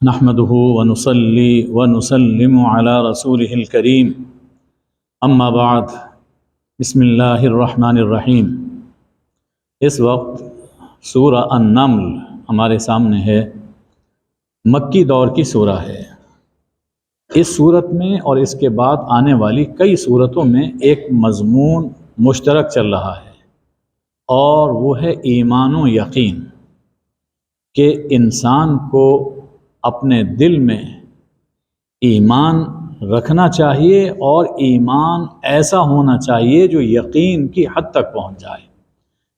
نحمده ونصلي ونسلم على رسوله الكريم اما بعد بسم اللہ الرحمن الرحیم۔ اس وقت سورہ النمل ہمارے سامنے ہے، مکی دور کی سورہ ہے۔ اس صورت میں اور اس کے بعد آنے والی کئی صورتوں میں ایک مضمون مشترک چل رہا ہے، اور وہ ہے ایمان و یقین، کہ انسان کو اپنے دل میں ایمان رکھنا چاہیے اور ایمان ایسا ہونا چاہیے جو یقین کی حد تک پہنچ جائے۔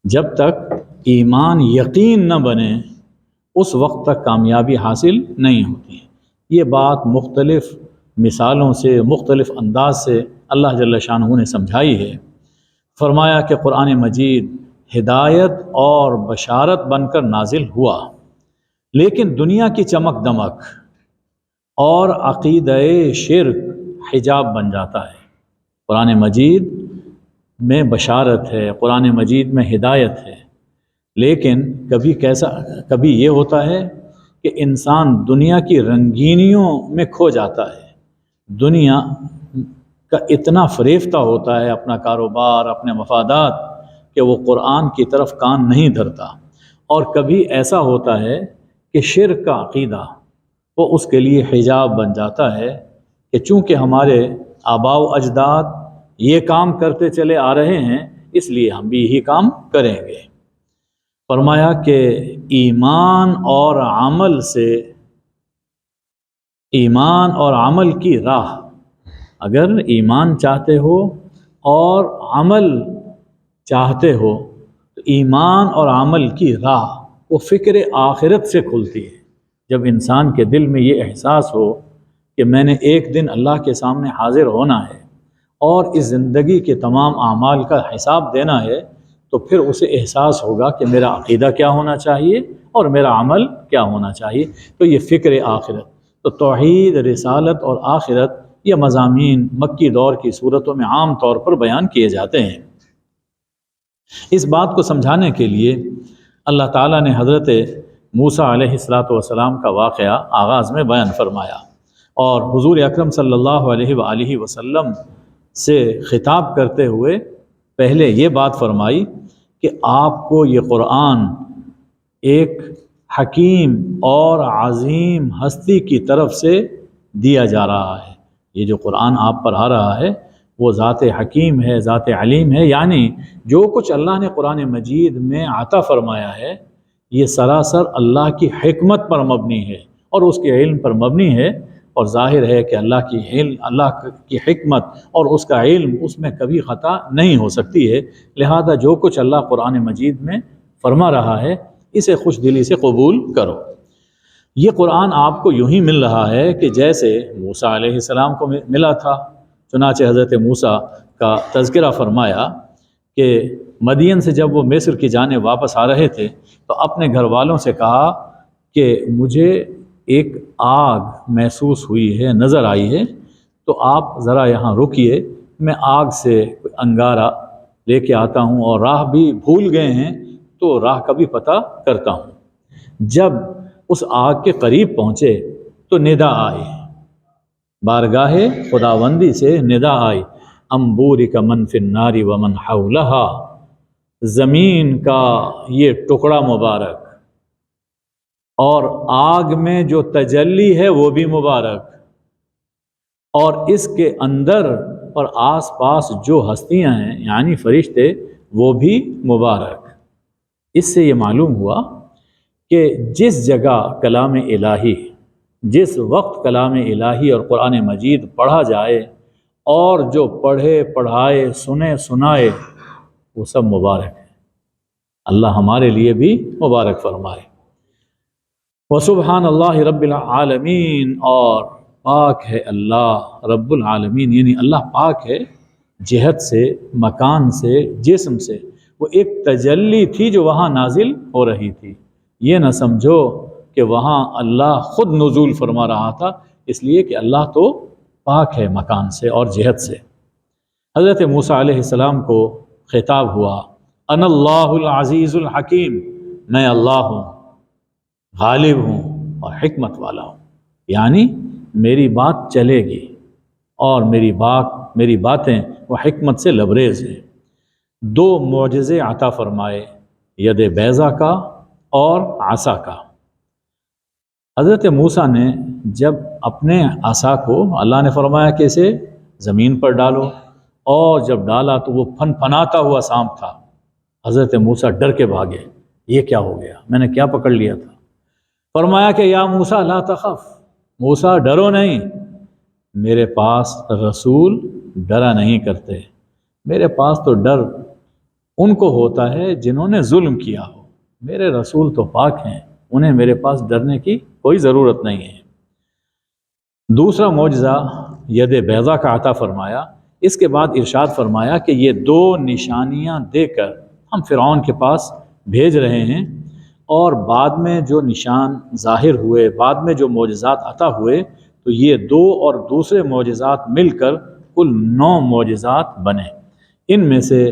جب تک ایمان یقین نہ بنے اس وقت تک کامیابی حاصل نہیں ہوتی ہے۔ یہ بات مختلف مثالوں سے، مختلف انداز سے اللہ جل شانہ نے سمجھائی ہے۔ فرمایا کہ قرآن مجید ہدایت اور بشارت بن کر نازل ہوا، لیکن دنیا کی چمک دمک اور عقیدہ شرک حجاب بن جاتا ہے۔ قرآن مجید میں بشارت ہے، قرآن مجید میں ہدایت ہے، لیکن کبھی یہ ہوتا ہے کہ انسان دنیا کی رنگینیوں میں کھو جاتا ہے، دنیا کا اتنا فریفتہ ہوتا ہے، اپنا کاروبار، اپنے مفادات، کہ وہ قرآن کی طرف کان نہیں دھرتا۔ اور کبھی ایسا ہوتا ہے کہ شرک کا عقیدہ وہ اس کے لیے حجاب بن جاتا ہے، کہ چونکہ ہمارے آباء و اجداد یہ کام کرتے چلے آ رہے ہیں، اس لیے ہم بھی یہی کام کریں گے۔ فرمایا کہ ایمان اور عمل کی راہ، اگر ایمان چاہتے ہو اور عمل چاہتے ہو تو ایمان اور عمل کی راہ وہ فکر آخرت سے کھلتی ہے۔ جب انسان کے دل میں یہ احساس ہو کہ میں نے ایک دن اللہ کے سامنے حاضر ہونا ہے اور اس زندگی کے تمام اعمال کا حساب دینا ہے، تو پھر اسے احساس ہوگا کہ میرا عقیدہ کیا ہونا چاہیے اور میرا عمل کیا ہونا چاہیے۔ تو یہ فکر آخرت، تو توحید، رسالت اور آخرت، یہ مضامین مکی دور کی صورتوں میں عام طور پر بیان کیے جاتے ہیں۔ اس بات کو سمجھانے کے لیے اللہ تعالیٰ نے حضرت موسیٰ علیہ السلام کا واقعہ آغاز میں بیان فرمایا، اور حضور اکرم صلی اللہ علیہ وآلہ وسلم سے خطاب کرتے ہوئے پہلے یہ بات فرمائی کہ آپ کو یہ قرآن ایک حکیم اور عظیم ہستی کی طرف سے دیا جا رہا ہے۔ یہ جو قرآن آپ پر آ رہا ہے وہ ذات حکیم ہے، ذات علیم ہے، یعنی جو کچھ اللہ نے قرآن مجید میں عطا فرمایا ہے یہ سراسر اللہ کی حکمت پر مبنی ہے اور اس کے علم پر مبنی ہے، اور ظاہر ہے کہ اللہ کی حکمت اور اس کا علم، اس میں کبھی خطا نہیں ہو سکتی ہے۔ لہذا جو کچھ اللہ قرآن مجید میں فرما رہا ہے اسے خوش دلی سے قبول کرو۔ یہ قرآن آپ کو یوں ہی مل رہا ہے کہ جیسے موسیٰ علیہ السلام کو ملا تھا۔ چنانچہ حضرت موسیٰ کا تذکرہ فرمایا کہ مدین سے جب وہ مصر کی جانب واپس آ رہے تھے تو اپنے گھر والوں سے کہا کہ مجھے ایک آگ محسوس ہوئی ہے، نظر آئی ہے، تو آپ ذرا یہاں رکیے، میں آگ سے انگارہ لے کے آتا ہوں، اور راہ بھی بھول گئے ہیں تو راہ کا بھی پتہ کرتا ہوں۔ جب اس آگ کے قریب پہنچے تو ندا آئی، بارگاہ خداوندی سے ندا آئی، انبورک من فی النار ومن حولہا، زمین کا یہ ٹکڑا مبارک اور آگ میں جو تجلی ہے وہ بھی مبارک، اور اس کے اندر اور آس پاس جو ہستیاں ہیں یعنی فرشتے وہ بھی مبارک۔ اس سے یہ معلوم ہوا کہ جس جگہ کلام الہی، جس وقت کلام الہی اور قرآن مجید پڑھا جائے اور جو پڑھے پڑھائے سنے سنائے وہ سب مبارک ہے۔ اللہ ہمارے لیے بھی مبارک فرمائے۔ وسبحان اللہ رب العالمین، اور پاک ہے اللہ رب العالمین، یعنی اللہ پاک ہے جہت سے، مکان سے، جسم سے۔ وہ ایک تجلی تھی جو وہاں نازل ہو رہی تھی، یہ نہ سمجھو کہ وہاں اللہ خود نزول فرما رہا تھا، اس لیے کہ اللہ تو پاک ہے مکان سے اور جہت سے۔ حضرت موسیٰ علیہ السلام کو خطاب ہوا، انا اللہ العزیز الحکیم، میں اللہ ہوں، غالب ہوں اور حکمت والا ہوں۔ یعنی میری بات چلے گی اور میری باتیں وہ حکمت سے لبریز ہیں۔ دو معجزے عطا فرمائے، ید بیضا کا اور عصا کا۔ حضرت موسیٰ نے جب اپنے عصا کو اللہ نے فرمایا کہ اسے زمین پر ڈالو، اور جب ڈالا تو وہ پھن پھناتا ہوا سانپ تھا۔ حضرت موسیٰ ڈر کے بھاگے، یہ کیا ہو گیا، میں نے کیا پکڑ لیا تھا؟ فرمایا کہ یا موسیٰ لا تخف، موسیٰ ڈرو نہیں، میرے پاس رسول ڈرا نہیں کرتے، میرے پاس تو ڈر ان کو ہوتا ہے جنہوں نے ظلم کیا ہو، میرے رسول تو پاک ہیں، انہیں میرے پاس ڈرنے کی کوئی ضرورت نہیں ہے۔ دوسرا معجزہ ید بیضا کا عطا فرمایا۔ اس کے بعد ارشاد فرمایا کہ یہ دو نشانیاں دے کر ہم فرعون کے پاس بھیج رہے ہیں، اور بعد میں جو نشان ظاہر ہوئے، بعد میں جو معجزات عطا ہوئے، تو یہ دو اور دوسرے معجزات مل کر کل 9 معجزات بنے۔ ان میں سے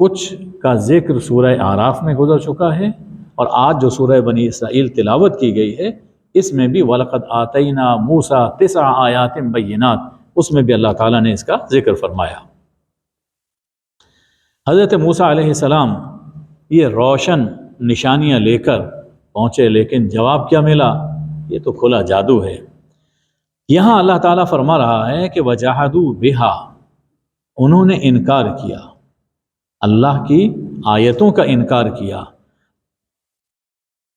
کچھ کا ذکر سورہ اعراف میں گزر چکا ہے، اور آج جو سورہ بنی اسرائیل تلاوت کی گئی ہے اس میں بھی وَلَقَدْ آتَيْنَا مُوسَىٰ 9 آیات بینات، اس میں بھی اللہ تعالیٰ نے اس کا ذکر فرمایا۔ حضرت موسیٰ علیہ السلام یہ روشن نشانیاں لے کر پہنچے، لیکن جواب کیا ملا؟ یہ تو کھلا جادو ہے۔ یہاں اللہ تعالیٰ فرما رہا ہے کہ وَجَحَدُوا بِهَا، انہوں نے انکار کیا، اللہ کی آیتوں کا انکار کیا۔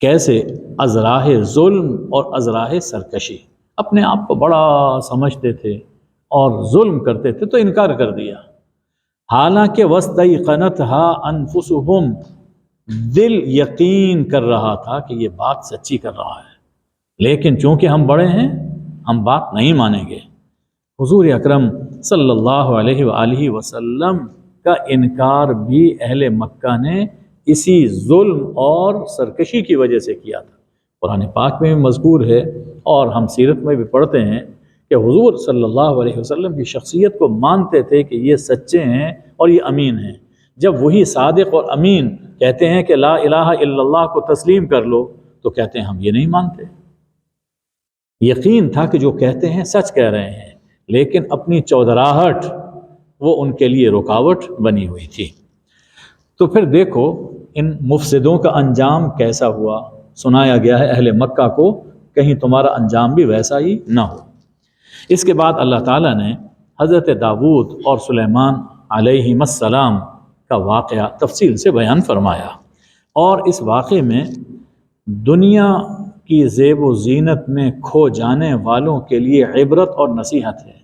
کیسے؟ ازراہ ظلم اور ازراہ سرکشی، اپنے آپ کو بڑا سمجھتے تھے اور ظلم کرتے تھے تو انکار کر دیا۔ حالانکہ وَاسْتَيْقَنَتْهَا أَنفُسُهُمْ، دل یقین کر رہا تھا کہ یہ بات سچی کر رہا ہے، لیکن چونکہ ہم بڑے ہیں ہم بات نہیں مانیں گے۔ حضور اکرم صلی اللہ علیہ وآلہ وسلم کا انکار بھی اہل مکہ نے اسی ظلم اور سرکشی کی وجہ سے کیا تھا۔ قرآن پاک میں بھی مذکور ہے اور ہم سیرت میں بھی پڑھتے ہیں کہ حضور صلی اللہ علیہ وسلم کی شخصیت کو مانتے تھے کہ یہ سچے ہیں اور یہ امین ہیں۔ جب وہی صادق اور امین کہتے ہیں کہ لا الہ الا اللہ کو تسلیم کر لو، تو کہتے ہیں ہم یہ نہیں مانتے۔ یقین تھا کہ جو کہتے ہیں سچ کہہ رہے ہیں، لیکن اپنی چودراہٹ وہ ان کے لیے رکاوٹ بنی ہوئی تھی۔ تو پھر دیکھو ان مفسدوں کا انجام کیسا ہوا۔ سنایا گیا ہے اہل مکہ کو، کہیں تمہارا انجام بھی ویسا ہی نہ ہو۔ اس کے بعد اللہ تعالیٰ نے حضرت داؤد اور سلیمان علیہ السلام کا واقعہ تفصیل سے بیان فرمایا، اور اس واقعے میں دنیا کی زیب و زینت میں کھو جانے والوں کے لیے عبرت اور نصیحت ہے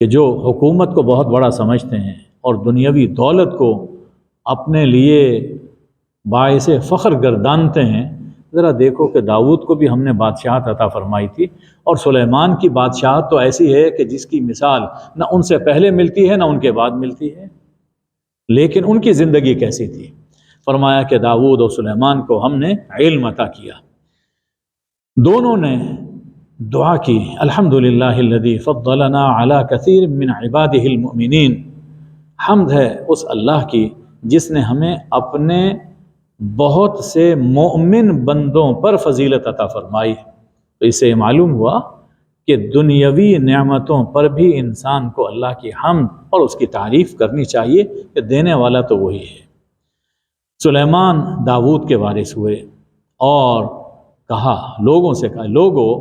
کہ جو حکومت کو بہت بڑا سمجھتے ہیں اور دنیاوی دولت کو اپنے لیے باعث فخر گردانتے ہیں، ذرا دیکھو کہ داؤد کو بھی ہم نے بادشاہت عطا فرمائی تھی، اور سلیمان کی بادشاہت تو ایسی ہے کہ جس کی مثال نہ ان سے پہلے ملتی ہے نہ ان کے بعد ملتی ہے، لیکن ان کی زندگی کیسی تھی؟ فرمایا کہ داؤد اور سلیمان کو ہم نے علم عطا کیا۔ دونوں نے دعا کی، الحمدللہ الذی فضلنا علی کثیر من عبادہ المؤمنین، حمد ہے اس اللہ کی جس نے ہمیں اپنے بہت سے مومن بندوں پر فضیلت عطا فرمائی۔ تو اس سے معلوم ہوا کہ دنیاوی نعمتوں پر بھی انسان کو اللہ کی حمد اور اس کی تعریف کرنی چاہیے کہ دینے والا تو وہی ہے۔ سلیمان داؤد کے وارث ہوئے اور کہا، لوگوں سے کہا، لوگوں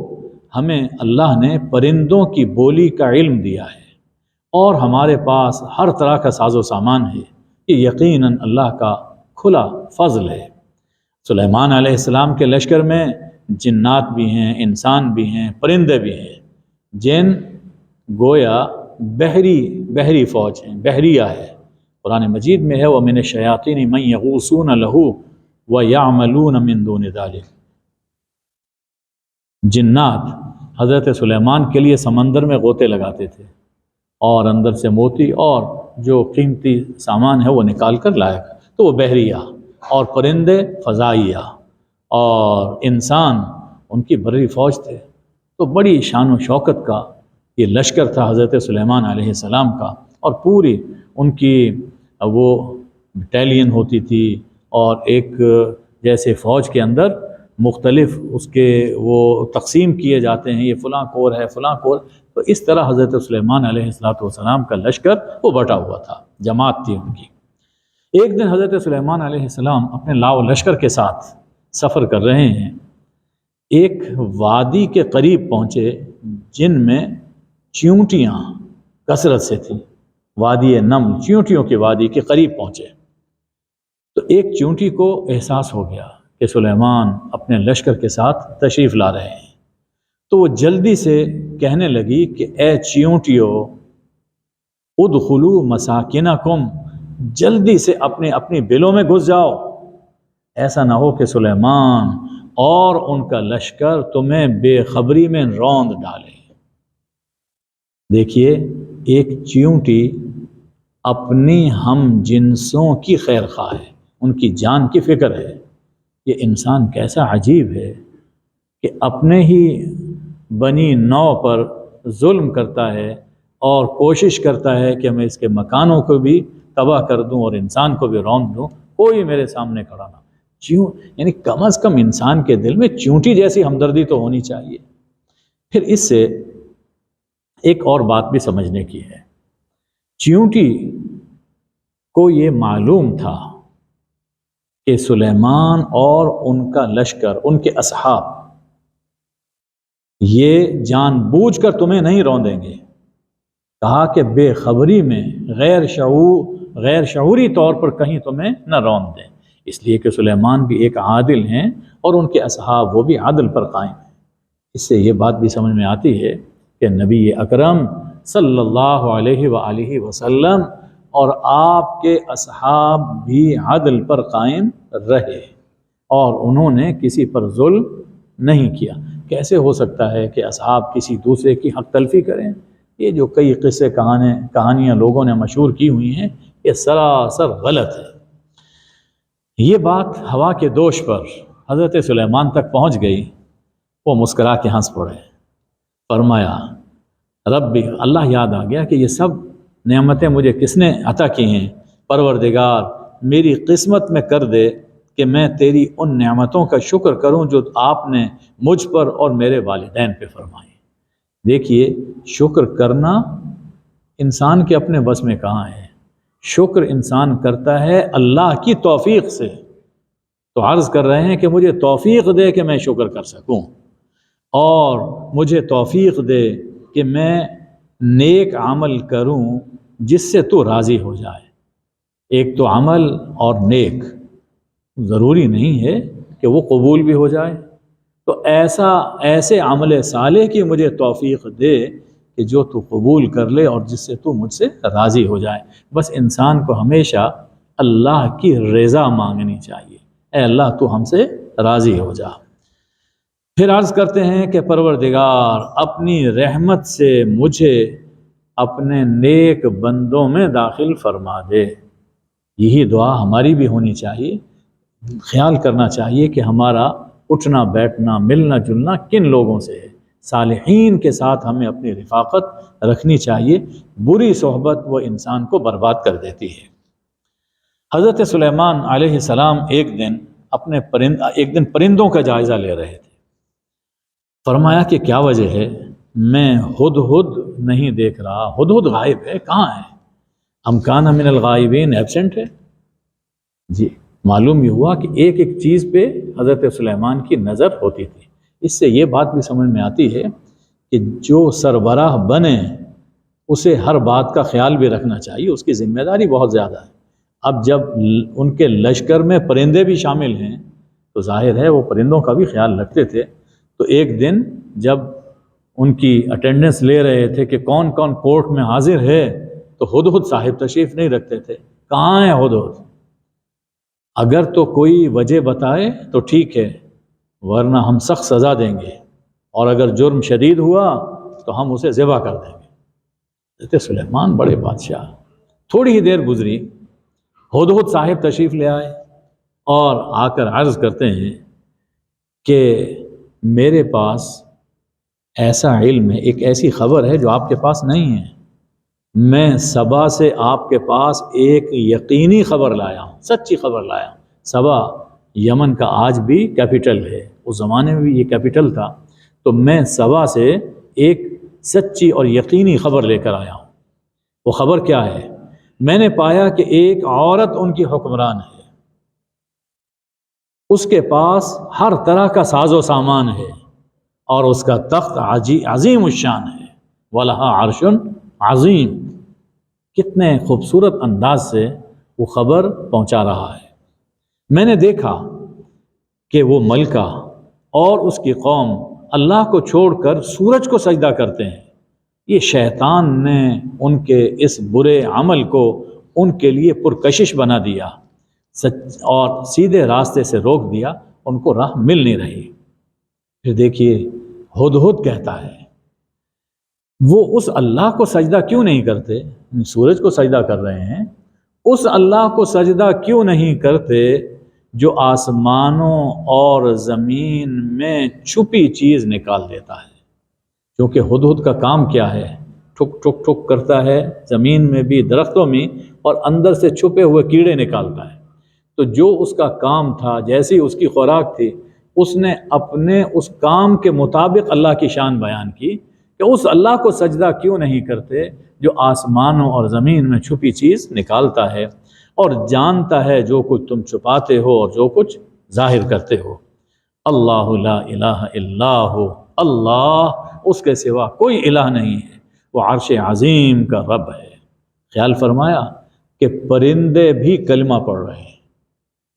ہمیں اللہ نے پرندوں کی بولی کا علم دیا ہے اور ہمارے پاس ہر طرح کا ساز و سامان ہے، یہ یقیناً اللہ کا کھلا فضل ہے۔ سلیمان علیہ السلام کے لشکر میں جنات بھی ہیں، انسان بھی ہیں، پرندے بھی ہیں، جن گویا بحری فوج ہیں، بحریہ ہے۔ قرآن مجید میں ہے وَمِنَ الشَّيَاطِينِ مَن يَغُوصُونَ لَهُ وَيَعْمَلُونَ مِن دُونِ ذَلِكَ۔ جنات حضرت سلیمان کے لیے سمندر میں غوطے لگاتے تھے اور اندر سے موتی اور جو قیمتی سامان ہے وہ نکال کر لایا، تو وہ بحریہ، اور پرندے فضائیہ، اور انسان ان کی بری فوج تھے۔ تو بڑی شان و شوکت کا یہ لشکر تھا حضرت سلیمان علیہ السلام کا، اور پوری ان کی وہ بٹالین ہوتی تھی، اور ایک جیسے فوج کے اندر مختلف اس کے وہ تقسیم کیے جاتے ہیں، یہ فلاں کور ہے، فلاں کور. تو اس طرح حضرت سلیمان علیہ السلام کا لشکر وہ بٹا ہوا تھا، جماعت تھی ان کی. ایک دن حضرت سلیمان علیہ السلام اپنے لاؤ لشکر کے ساتھ سفر کر رہے ہیں. ایک وادی کے قریب پہنچے جن میں چیونٹیاں کثرت سے تھیں. وادی نمل، چیونٹیوں کی وادی کے قریب پہنچے. تو ایک چیونٹی کو احساس ہو گیا کہ سلیمان اپنے لشکر کے ساتھ تشریف لا رہے ہیں. تو وہ جلدی سے کہنے لگی کہ اے چیونٹیو، ادخلوا مساکنکم، جلدی سے اپنی بلوں میں گھس جاؤ. ایسا نہ ہو کہ سلیمان اور ان کا لشکر تمہیں بے خبری میں روند ڈالے. دیکھیے، ایک چیونٹی اپنی ہم جنسوں کی خیر خواہ ہے، ان کی جان کی فکر ہے. یہ انسان کیسا عجیب ہے کہ اپنے ہی بنی نو پر ظلم کرتا ہے اور کوشش کرتا ہے کہ میں اس کے مکانوں کو بھی تباہ کر دوں اور انسان کو بھی روند دوں، کوئی میرے سامنے کھڑا نہ. یعنی کم از کم انسان کے دل میں چیونٹی جیسی ہمدردی تو ہونی چاہیے. پھر اس سے ایک اور بات بھی سمجھنے کی ہے. چیونٹی کو یہ معلوم تھا کہ سلیمان اور ان کا لشکر، ان کے اصحاب، یہ جان بوجھ کر تمہیں نہیں روندیں گے. کہا کہ بے خبری میں غیر شعوری طور پر کہیں تمہیں نہ روند دیں، اس لیے کہ سلیمان بھی ایک عادل ہیں اور ان کے اصحاب وہ بھی عدل پر قائم ہیں. اس سے یہ بات بھی سمجھ میں آتی ہے کہ نبی اکرم صلی اللہ علیہ وآلہ وسلم اور آپ کے اصحاب بھی عدل پر قائم رہے اور انہوں نے کسی پر ظلم نہیں کیا. کیسے ہو سکتا ہے کہ اصحاب کسی دوسرے کی حق تلفی کریں؟ یہ جو کئی قصے کہانیاں لوگوں نے مشہور کی ہوئی ہیں، یہ سراسر غلط ہے. یہ بات ہوا کے دوش پر حضرت سلیمان تک پہنچ گئی. وہ مسکرا کے ہنس پڑے. فرمایا ربی، اللہ یاد آ گیا کہ یہ سب نعمتیں مجھے کس نے عطا کی ہیں. پروردگار، میری قسمت میں کر دے کہ میں تیری ان نعمتوں کا شکر کروں جو آپ نے مجھ پر اور میرے والدین پہ فرمائی. دیکھیے، شکر کرنا انسان کے اپنے بس میں کہاں ہے. شکر انسان کرتا ہے اللہ کی توفیق سے. تو عرض کر رہے ہیں کہ مجھے توفیق دے کہ میں شکر کر سکوں، اور مجھے توفیق دے کہ میں نیک عمل کروں جس سے تو راضی ہو جائے. ایک تو عمل اور نیک ضروری نہیں ہے کہ وہ قبول بھی ہو جائے. تو ایسے عمل صالح کی مجھے توفیق دے کہ جو تو قبول کر لے اور جس سے تو مجھ سے راضی ہو جائے. بس انسان کو ہمیشہ اللہ کی رضا مانگنی چاہیے. اے اللہ تو ہم سے راضی ہو جا. پھر عرض کرتے ہیں کہ پروردگار، اپنی رحمت سے مجھے اپنے نیک بندوں میں داخل فرما دے. یہی دعا ہماری بھی ہونی چاہیے. خیال کرنا چاہیے کہ ہمارا اٹھنا بیٹھنا ملنا جلنا کن لوگوں سے ہے. صالحین کے ساتھ ہمیں اپنی رفاقت رکھنی چاہیے. بری صحبت وہ انسان کو برباد کر دیتی ہے. حضرت سلیمان علیہ السلام ایک دن پرندوں کا جائزہ لے رہے تھے. فرمایا کہ کیا وجہ ہے؟ میں ہدہد نہیں دیکھ رہا. ہدہد غائب ہے، کہاں ہے؟ ام کان من الغائبین، ایبسنٹ ہے. جی، معلوم یہ ہوا کہ ایک ایک چیز پہ حضرت سلیمان کی نظر ہوتی تھی. اس سے یہ بات بھی سمجھ میں آتی ہے کہ جو سربراہ بنے اسے ہر بات کا خیال بھی رکھنا چاہیے. اس کی ذمہ داری بہت زیادہ ہے. اب جب ان کے لشکر میں پرندے بھی شامل ہیں تو ظاہر ہے وہ پرندوں کا بھی خیال رکھتے تھے. تو ایک دن جب ان کی اٹینڈنس لے رہے تھے کہ کون کون کورٹ میں حاضر ہے، تو ہدہد صاحب تشریف نہیں رکھتے تھے. کہاں ہے ہدہد؟ اگر تو کوئی وجہ بتائے تو ٹھیک ہے، ورنہ ہم سخت سزا دیں گے، اور اگر جرم شدید ہوا تو ہم اسے ذبح کر دیں گے. حضرت سلیمان بڑے بادشاہ. تھوڑی ہی دیر گزری، ہدہد صاحب تشریف لے آئے اور آ کر عرض کرتے ہیں کہ میرے پاس ایسا علم ہے، ایک ایسی خبر ہے جو آپ کے پاس نہیں ہے. میں سبا سے آپ کے پاس ایک یقینی خبر لایا ہوں، سچی خبر لایا ہوں. سبا یمن کا آج بھی کیپٹل ہے، اس زمانے میں بھی یہ کیپٹل تھا، تو میں سبا سے ایک سچی اور یقینی خبر لے کر آیا ہوں۔ وہ خبر کیا ہے؟ میں نے پایا کہ ایک عورت ان کی حکمران ہے، اس کے پاس ہر طرح کا ساز و سامان ہے اور اس کا تخت عظیم الشان ہے، وَلَهَا عَرْشٌ عظیم۔ کتنے خوبصورت انداز سے وہ خبر پہنچا رہا ہے۔ میں نے دیکھا کہ وہ ملکہ اور اس کی قوم اللہ کو چھوڑ کر سورج کو سجدہ کرتے ہیں۔ یہ شیطان نے ان کے اس برے عمل کو ان کے لیے پرکشش بنا دیا اور سیدھے راستے سے روک دیا، ان کو راہ مل نہیں رہی۔ پھر دیکھیے ہدہد کہتا ہے وہ اس اللہ کو سجدہ کیوں نہیں کرتے؟ سورج کو سجدہ کر رہے ہیں، اس اللہ کو سجدہ کیوں نہیں کرتے جو آسمانوں اور زمین میں چھپی چیز نکال دیتا ہے؟ کیونکہ ہدہد کا کام کیا ہے؟ ٹھک ٹھک ٹھک کرتا ہے زمین میں بھی، درختوں میں، اور اندر سے چھپے ہوئے کیڑے نکالتا ہے۔ تو جو اس کا کام تھا، جیسی اس کی خوراک تھی، اس نے اپنے اس کام کے مطابق اللہ کی شان بیان کی کہ اس اللہ کو سجدہ کیوں نہیں کرتے جو آسمانوں اور زمین میں چھپی چیز نکالتا ہے اور جانتا ہے جو کچھ تم چھپاتے ہو اور جو کچھ ظاہر کرتے ہو۔ اللہ لا الہ الا ہو، اللہ، اس کے سوا کوئی الہ نہیں ہے، وہ عرش عظیم کا رب ہے۔ خیال فرمایا کہ پرندے بھی کلمہ پڑھ رہے ہیں،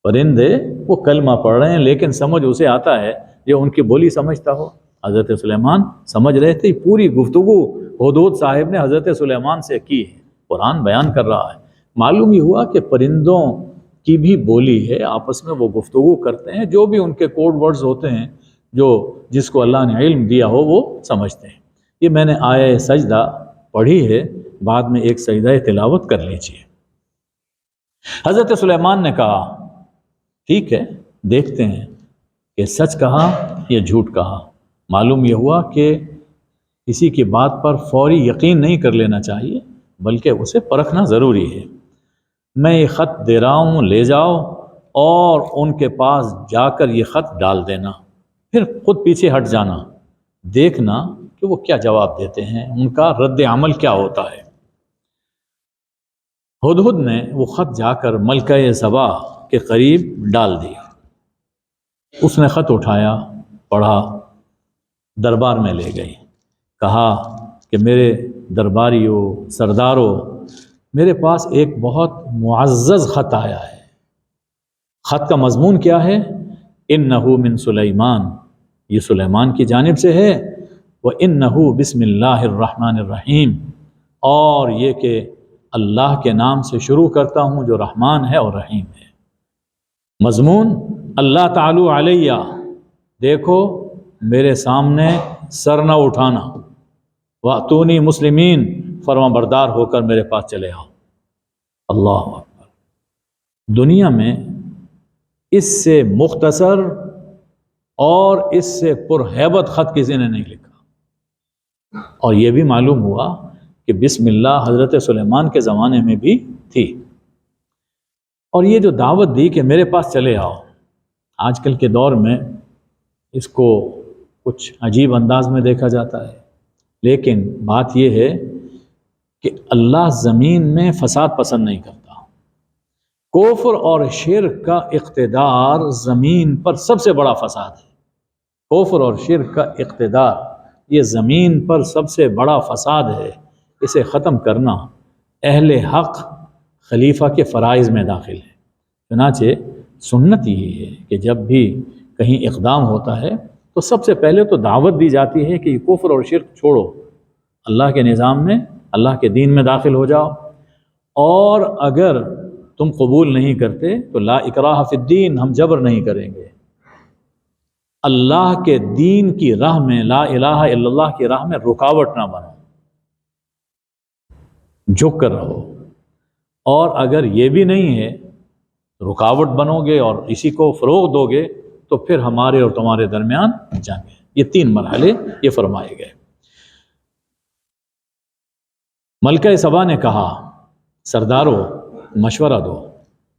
پرندے وہ کلمہ پڑھ رہے ہیں، لیکن سمجھ اسے آتا ہے جو ان کی بولی سمجھتا ہو۔ حضرت سلیمان سمجھ رہے تھے، پوری گفتگو ہدہد صاحب نے حضرت سلیمان سے کی ہے، قرآن بیان کر رہا ہے۔ معلوم یہ ہوا کہ پرندوں کی بھی بولی ہے، آپس میں وہ گفتگو کرتے ہیں، جو بھی ان کے کوڈ ورڈز ہوتے ہیں، جو جس کو اللہ نے علم دیا ہو وہ سمجھتے ہیں۔ یہ میں نے آیہ سجدہ پڑھی ہے، بعد میں ایک سجدہ تلاوت کر لیجیے۔ حضرت سلیمان نے کہا ٹھیک ہے، دیکھتے ہیں کہ سچ کہا یا جھوٹ کہا۔ معلوم یہ ہوا کہ کسی کی بات پر فوری یقین نہیں کر لینا چاہیے، بلکہ اسے پرکھنا ضروری ہے۔ میں یہ خط دے رہا ہوں، لے جاؤ اور ان کے پاس جا کر یہ خط ڈال دینا، پھر خود پیچھے ہٹ جانا، دیکھنا کہ وہ کیا جواب دیتے ہیں، ان کا رد عمل کیا ہوتا ہے۔ ہدہد نے وہ خط جا کر ملکہ سبا کے قریب ڈال دیا۔ اس نے خط اٹھایا، پڑھا، دربار میں لے گئی، کہا کہ میرے درباریوں، سرداروں، میرے پاس ایک بہت معزز خط آیا ہے۔ خط کا مضمون کیا ہے؟ اِنَّهُ مِن سلیمان، یہ سلیمان کی جانب سے ہے، وَإِنَّهُ بسم اللہ الرحمن الرحیم، اور یہ کہ اللہ کے نام سے شروع کرتا ہوں جو رحمان ہے اور رحیم ہے۔ مضمون اللہ تعالی علیہ، دیکھو میرے سامنے سر نہ اٹھانا، وَأْتُونِي مسلمین، فرما بردار ہو کر میرے پاس چلے آؤ۔ اللہ اکبر! دنیا میں اس سے مختصر اور اس سے پرہیبت خط کسی نے نہیں لکھا، اور یہ بھی معلوم ہوا کہ بسم اللہ حضرت سلیمان کے زمانے میں بھی تھی۔ اور یہ جو دعوت دی کہ میرے پاس چلے آؤ، آج کل کے دور میں اس کو کچھ عجیب انداز میں دیکھا جاتا ہے، لیکن بات یہ ہے کہ اللہ زمین میں فساد پسند نہیں کرتا۔ کفر اور شرک کا اقتدار زمین پر سب سے بڑا فساد ہے۔ کفر اور شرک کا اقتدار یہ زمین پر سب سے بڑا فساد ہے۔ اسے ختم کرنا اہل حق خلیفہ کے فرائض میں داخل ہے۔ چنانچہ سنت یہ ہے کہ جب بھی کہیں اقدام ہوتا ہے تو سب سے پہلے تو دعوت دی جاتی ہے کہ یہ کفر اور شرک چھوڑو، اللہ کے نظام میں، اللہ کے دین میں داخل ہو جاؤ، اور اگر تم قبول نہیں کرتے تو لا اکراہ فی الدین، ہم جبر نہیں کریں گے۔ اللہ کے دین کی راہ میں، لا الہ الا اللہ کی راہ میں رکاوٹ نہ بنو، جھک کر رہو۔ اور اگر یہ بھی نہیں ہے، رکاوٹ بنو گے اور اسی کو فروغ دو گے تو پھر ہمارے اور تمہارے درمیان جنگ ہے۔ یہ 3 مرحلے یہ فرمائے گئے۔ ملکہ سبا نے کہا سردارو مشورہ دو،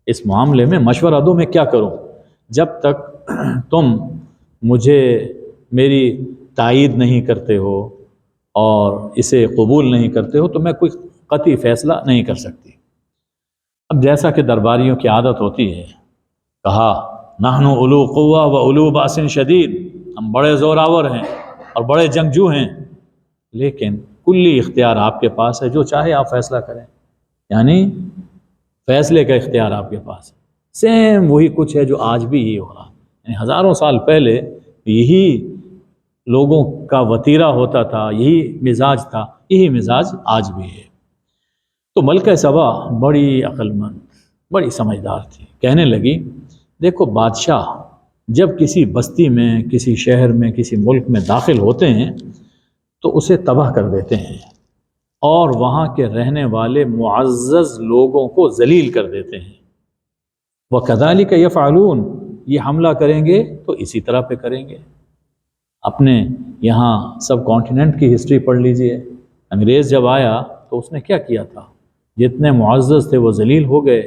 اس معاملے میں مشورہ دو، میں کیا کروں؟ جب تک تم مجھے میری تائید نہیں کرتے ہو اور اسے قبول نہیں کرتے ہو تو میں کوئی قطعی فیصلہ نہیں کر سکتی۔ اب جیسا کہ درباریوں کی عادت ہوتی ہے، کہا نحن اولو قوہ و اولو باس شدید، ہم بڑے زوراور ہیں اور بڑے جنگجو ہیں، لیکن کلی اختیار آپ کے پاس ہے، جو چاہے آپ فیصلہ کریں، یعنی فیصلے کا اختیار آپ کے پاس ہے۔ سیم وہی کچھ ہے جو آج بھی یہ ہو رہا، یعنی ہزاروں سال پہلے یہی لوگوں کا وتیرہ ہوتا تھا، یہی مزاج تھا، یہی مزاج آج بھی ہے۔ تو ملکہ سبا بڑی عقل مند، بڑی سمجھدار تھی، کہنے لگی دیکھو بادشاہ جب کسی بستی میں، کسی شہر میں، کسی ملک میں داخل ہوتے ہیں تو اسے تباہ کر دیتے ہیں اور وہاں کے رہنے والے معزز لوگوں کو ذلیل کر دیتے ہیں۔ وَكَذَلِكَ يَفْعَلُونَ، یہ حملہ کریں گے تو اسی طرح پہ کریں گے۔ اپنے یہاں سب کانٹیننٹ کی ہسٹری پڑھ لیجئے، انگریز جب آیا تو اس نے کیا کیا تھا؟ جتنے معزز تھے وہ ذلیل ہو گئے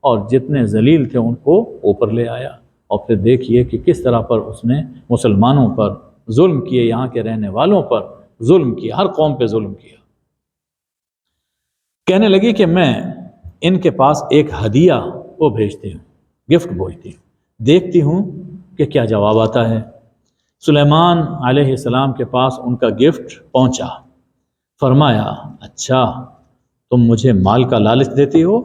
اور جتنے ذلیل تھے ان کو اوپر لے آیا، اور پھر دیکھیے کہ کس طرح پر اس نے مسلمانوں پر ظلم کیے، یہاں کے رہنے والوں پر ظلم کیا، ہر قوم پہ ظلم کیا۔ کہنے لگی کہ میں ان کے پاس ایک ہدیہ وہ بھیجتی ہوں، گفٹ بھیجتی ہوں، دیکھتی ہوں کہ کیا جواب آتا ہے۔ سلیمان علیہ السلام کے پاس ان کا گفٹ پہنچا، فرمایا اچھا تم مجھے مال کا لالچ دیتی ہو،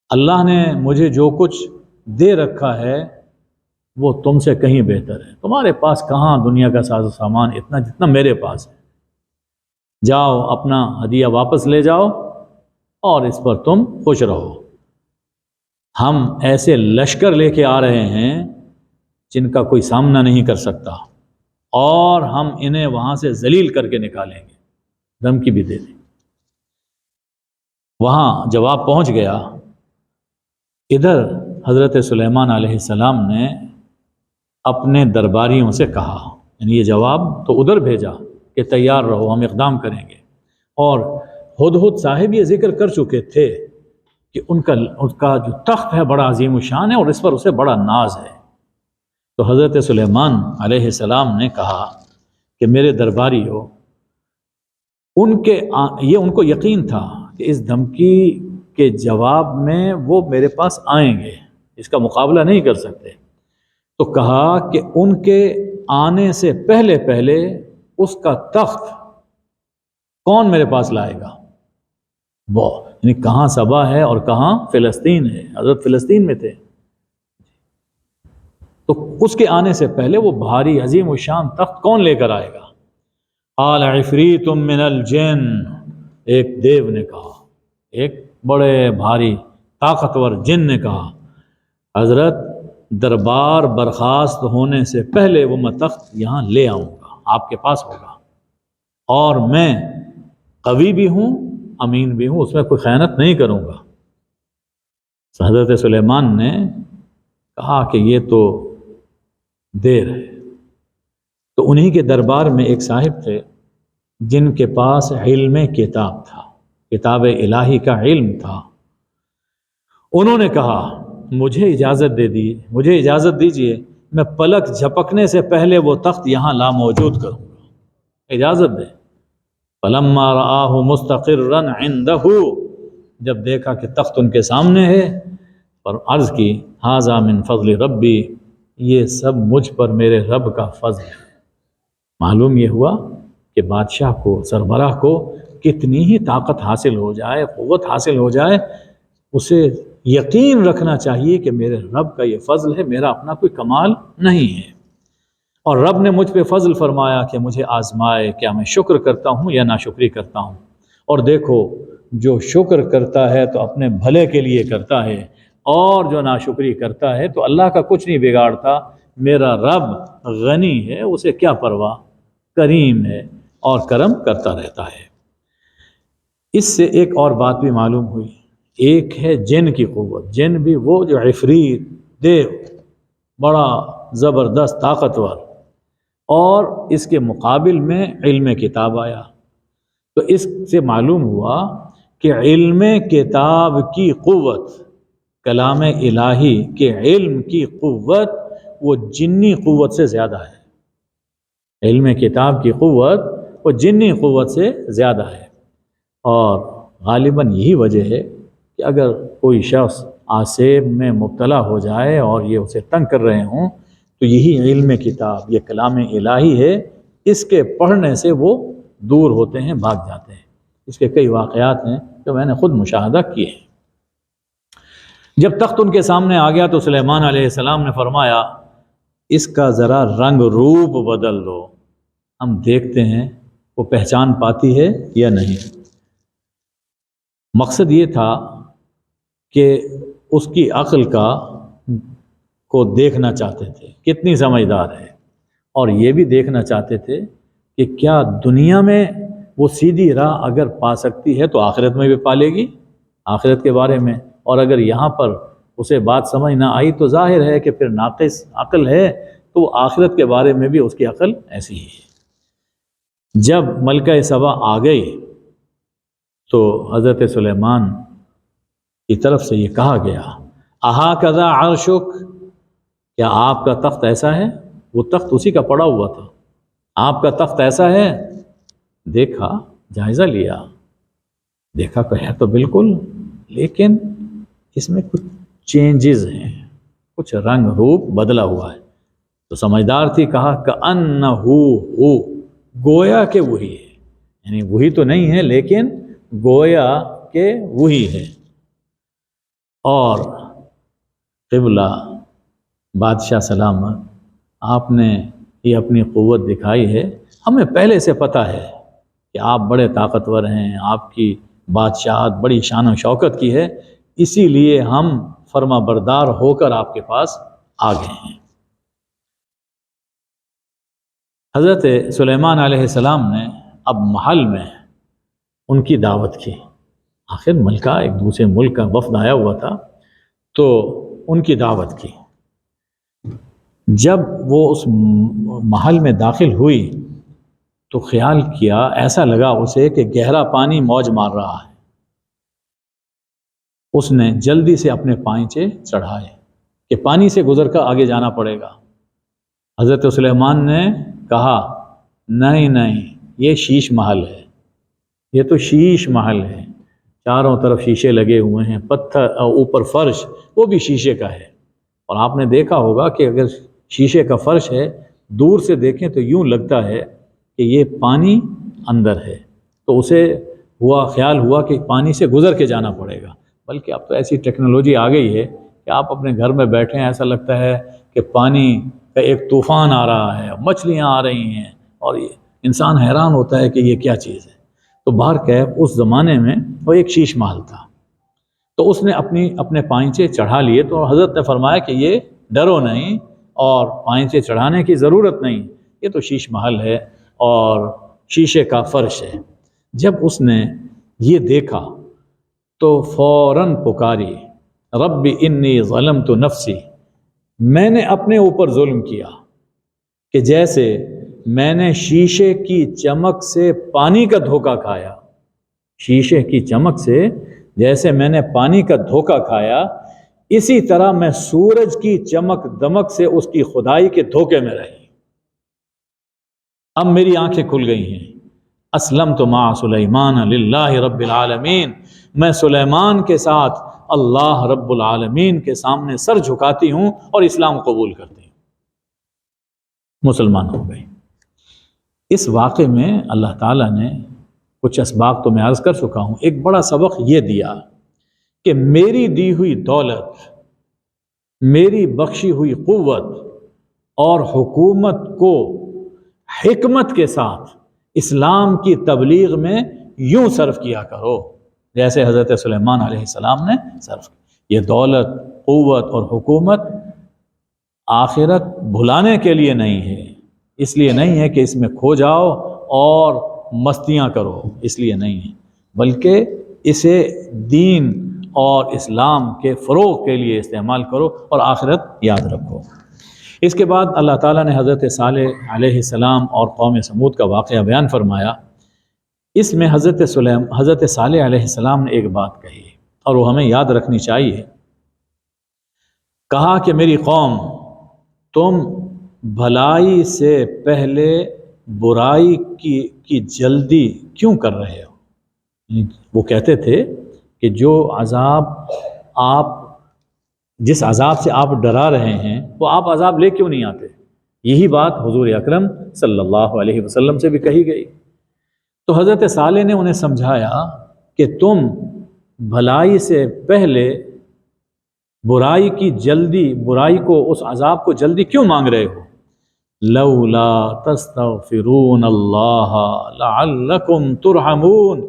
اللہ نے مجھے جو کچھ دے رکھا ہے وہ تم سے کہیں بہتر ہے، تمہارے پاس کہاں دنیا کا ساز و سامان اتنا جتنا میرے پاس ہے، جاؤ اپنا ہدیہ واپس لے جاؤ اور اس پر تم خوش رہو۔ ہم ایسے لشکر لے کے آ رہے ہیں جن کا کوئی سامنا نہیں کر سکتا، اور ہم انہیں وہاں سے ذلیل کر کے نکالیں گے، دھمکی بھی دے دیں۔ وہاں جواب پہنچ گیا۔ ادھر حضرت سلیمان علیہ السلام نے اپنے درباریوں سے کہا، یعنی یہ جواب تو ادھر بھیجا کہ تیار رہو ہم اقدام کریں گے، اور ہدہد صاحب یہ ذکر کر چکے تھے کہ ان کا جو تخت ہے بڑا عظیم الشان ہے اور اس پر اسے بڑا ناز ہے۔ تو حضرت سلیمان علیہ السلام نے کہا کہ میرے درباری ہو، ان کو یقین تھا کہ اس دھمکی کے جواب میں وہ میرے پاس آئیں گے، اس کا مقابلہ نہیں کر سکتے، تو کہا کہ ان کے آنے سے پہلے پہلے اس کا تخت کون میرے پاس لائے گا؟ وہ یعنی کہاں سبا ہے اور کہاں فلسطین ہے، حضرت فلسطین میں تھے، تو اس کے آنے سے پہلے وہ بھاری عظیم الشان تخت کون لے کر آئے گا؟ قال عفریت من الجن، ایک دیو نے کہا، ایک بڑے بھاری طاقتور جن نے کہا حضرت دربار برخاست ہونے سے پہلے وہ میں تخت یہاں لے آؤں گا، آپ کے پاس ہوگا، اور میں قوی بھی ہوں، امین بھی ہوں، اس میں کوئی خیانت نہیں کروں گا۔ حضرت سلیمان نے کہا کہ یہ تو دیر ہے۔ تو انہی کے دربار میں ایک صاحب تھے جن کے پاس علم کتاب تھا، کتاب الہی کا علم تھا۔ انہوں نے کہا مجھے اجازت دیجیے میں پلک جھپکنے سے پہلے وہ تخت یہاں لا موجود کروں گا، اجازت دیں۔ فلما رآہ مستقرا عنده، جب دیکھا کہ تخت ان کے سامنے ہے، اور عرض کی ھذا من فضل ربی، یہ سب مجھ پر میرے رب کا فضل ہے۔ معلوم یہ ہوا کہ بادشاہ کو، سربراہ کو کتنی ہی طاقت حاصل ہو جائے، قوت حاصل ہو جائے، اسے یقین رکھنا چاہیے کہ میرے رب کا یہ فضل ہے، میرا اپنا کوئی کمال نہیں ہے، اور رب نے مجھ پہ فضل فرمایا کہ مجھے آزمائے کیا میں شکر کرتا ہوں یا ناشکری کرتا ہوں۔ اور دیکھو جو شکر کرتا ہے تو اپنے بھلے کے لیے کرتا ہے، اور جو ناشکری کرتا ہے تو اللہ کا کچھ نہیں بگاڑتا۔ میرا رب غنی ہے، اسے کیا پرواہ، کریم ہے اور کرم کرتا رہتا ہے۔ اس سے ایک اور بات بھی معلوم ہوئی، ایک ہے جن کی قوت، جن بھی وہ جو عفریت، دیو، بڑا زبردست طاقتور، اور اس کے مقابل میں علم کتاب آیا۔ تو اس سے معلوم ہوا کہ علم کتاب کی قوت، کلام الہی کے علم کی قوت، وہ جنی قوت سے زیادہ ہے، علم کتاب کی قوت وہ جنی قوت سے زیادہ ہے۔ اور غالباً یہی وجہ ہے کہ اگر کوئی شخص آسیب میں مبتلا ہو جائے اور یہ اسے تنگ کر رہے ہوں تو یہی علم کتاب، یہ کلام الہی ہے، اس کے پڑھنے سے وہ دور ہوتے ہیں، بھاگ جاتے ہیں۔ اس کے کئی واقعات ہیں جو میں نے خود مشاہدہ کیے ہیں۔ جب تخت ان کے سامنے آ گیا تو سلیمان علیہ السلام نے فرمایا اس کا ذرا رنگ روپ بدل دو، ہم دیکھتے ہیں وہ پہچان پاتی ہے یا نہیں۔ مقصد یہ تھا کہ اس کی عقل کو دیکھنا چاہتے تھے کتنی سمجھدار ہے، اور یہ بھی دیکھنا چاہتے تھے کہ کیا دنیا میں وہ سیدھی راہ اگر پا سکتی ہے تو آخرت میں بھی پالے گی، آخرت کے بارے میں۔ اور اگر یہاں پر اسے بات سمجھ نہ آئی تو ظاہر ہے کہ پھر ناقص عقل ہے، تو وہ آخرت کے بارے میں بھی اس کی عقل ایسی ہی ہے۔ جب ملکہ سبا آ گئی تو حضرت سلیمان کی طرف سے یہ کہا گیا اہا کذا عرشک، کیا آپ کا تخت ایسا ہے؟ وہ تخت اسی کا پڑا ہوا تھا، آپ کا تخت ایسا ہے؟ دیکھا، جائزہ لیا، دیکھا کہ ہے تو بالکل، لیکن اس میں کچھ چینجز ہیں، کچھ رنگ روپ بدلا ہوا ہے۔ تو سمجھدار تھی، کہا کأنہ ہو، گویا کہ وہی ہے، یعنی وہی تو نہیں ہے لیکن گویا کہ وہی ہے۔ اور قبلہ بادشاہ سلامت، آپ نے یہ اپنی قوت دکھائی ہے، ہمیں پہلے سے پتہ ہے کہ آپ بڑے طاقتور ہیں، آپ کی بادشاہت بڑی شان و شوکت کی ہے، اسی لیے ہم فرما بردار ہو کر آپ کے پاس آ گئے ہیں۔ حضرت سلیمان علیہ السلام نے اب محل میں ان کی دعوت کی، آخر ملکہ ایک دوسرے ملک کا وفد آیا ہوا تھا تو ان کی دعوت کی۔ جب وہ اس محل میں داخل ہوئی تو خیال کیا، ایسا لگا اسے کہ گہرا پانی موج مار رہا ہے۔ اس نے جلدی سے اپنے پائنچے چڑھائے کہ پانی سے گزر کر آگے جانا پڑے گا۔ حضرت سلیمان نے کہا نہیں نہیں، یہ شیش محل ہے، یہ تو شیش محل ہے، چاروں طرف شیشے لگے ہوئے ہیں، پتھر اوپر فرش وہ بھی شیشے کا ہے۔ اور آپ نے دیکھا ہوگا کہ اگر شیشے کا فرش ہے، دور سے دیکھیں تو یوں لگتا ہے کہ یہ پانی اندر ہے، تو اسے خیال ہوا کہ پانی سے گزر کے جانا پڑے گا۔ بلکہ اب تو ایسی ٹیکنالوجی آ گئی ہے کہ آپ اپنے گھر میں بیٹھے ہیں، ایسا لگتا ہے کہ پانی کا ایک طوفان آ رہا ہے، مچھلیاں آ رہی ہیں، اور یہ انسان حیران ہوتا ہے کہ یہ کیا چیز ہے۔ تو بہرکیف اس زمانے میں وہ ایک شیش محل تھا، تو اس نے اپنے پائنچے چڑھا لیے۔ تو حضرت نے فرمایا کہ یہ ڈرو نہیں اور پائنچے چڑھانے کی ضرورت نہیں، یہ تو شیش محل ہے اور شیشے کا فرش ہے۔ جب اس نے یہ دیکھا تو فوراً پکاری رب انی ظلمت نفسی، میں نے اپنے اوپر ظلم کیا، کہ جیسے میں نے شیشے کی چمک سے پانی کا دھوکہ کھایا، شیشے کی چمک سے جیسے میں نے پانی کا دھوکہ کھایا، اسی طرح میں سورج کی چمک دمک سے اس کی خدائی کے دھوکے میں رہی۔ اب میری آنکھیں کھل گئی ہیں۔ اسلمت مع سلیمان للہ رب العالمین، میں سلیمان کے ساتھ اللہ رب العالمین کے سامنے سر جھکاتی ہوں اور اسلام قبول کرتی ہوں، مسلمان ہو گئی۔ اس واقعے میں اللہ تعالیٰ نے کچھ اسباق تو میں عرض کر چکا ہوں، ایک بڑا سبق یہ دیا کہ میری دی ہوئی دولت، میری بخشی ہوئی قوت اور حکومت کو حکمت کے ساتھ اسلام کی تبلیغ میں یوں صرف کیا کرو جیسے حضرت سلیمان علیہ السلام نے صرف کی۔ یہ دولت، قوت اور حکومت آخرت بھلانے کے لیے نہیں ہے، اس لیے نہیں ہے کہ اس میں کھو جاؤ اور مستیاں کرو، اس لیے نہیں ہے، بلکہ اسے دین اور اسلام کے فروغ کے لیے استعمال کرو اور آخرت یاد رکھو۔ اس کے بعد اللہ تعالیٰ نے حضرت صالح علیہ السلام اور قوم سمود کا واقعہ بیان فرمایا۔ اس میں حضرت صالح علیہ السلام نے ایک بات کہی اور وہ ہمیں یاد رکھنی چاہیے۔ کہا کہ میری قوم، تم بھلائی سے پہلے برائی کی جلدی کیوں کر رہے ہو؟ وہ کہتے تھے کہ جس عذاب سے آپ ڈرا رہے ہیں وہ آپ عذاب لے کیوں نہیں آتے؟ یہی بات حضور اکرم صلی اللہ علیہ وسلم سے بھی کہی گئی۔ تو حضرت صالح نے انہیں سمجھایا کہ تم بھلائی سے پہلے برائی کو، اس عذاب کو جلدی کیوں مانگ رہے ہو؟ لولا تستغفرون اللہ لعلکم ترحمون،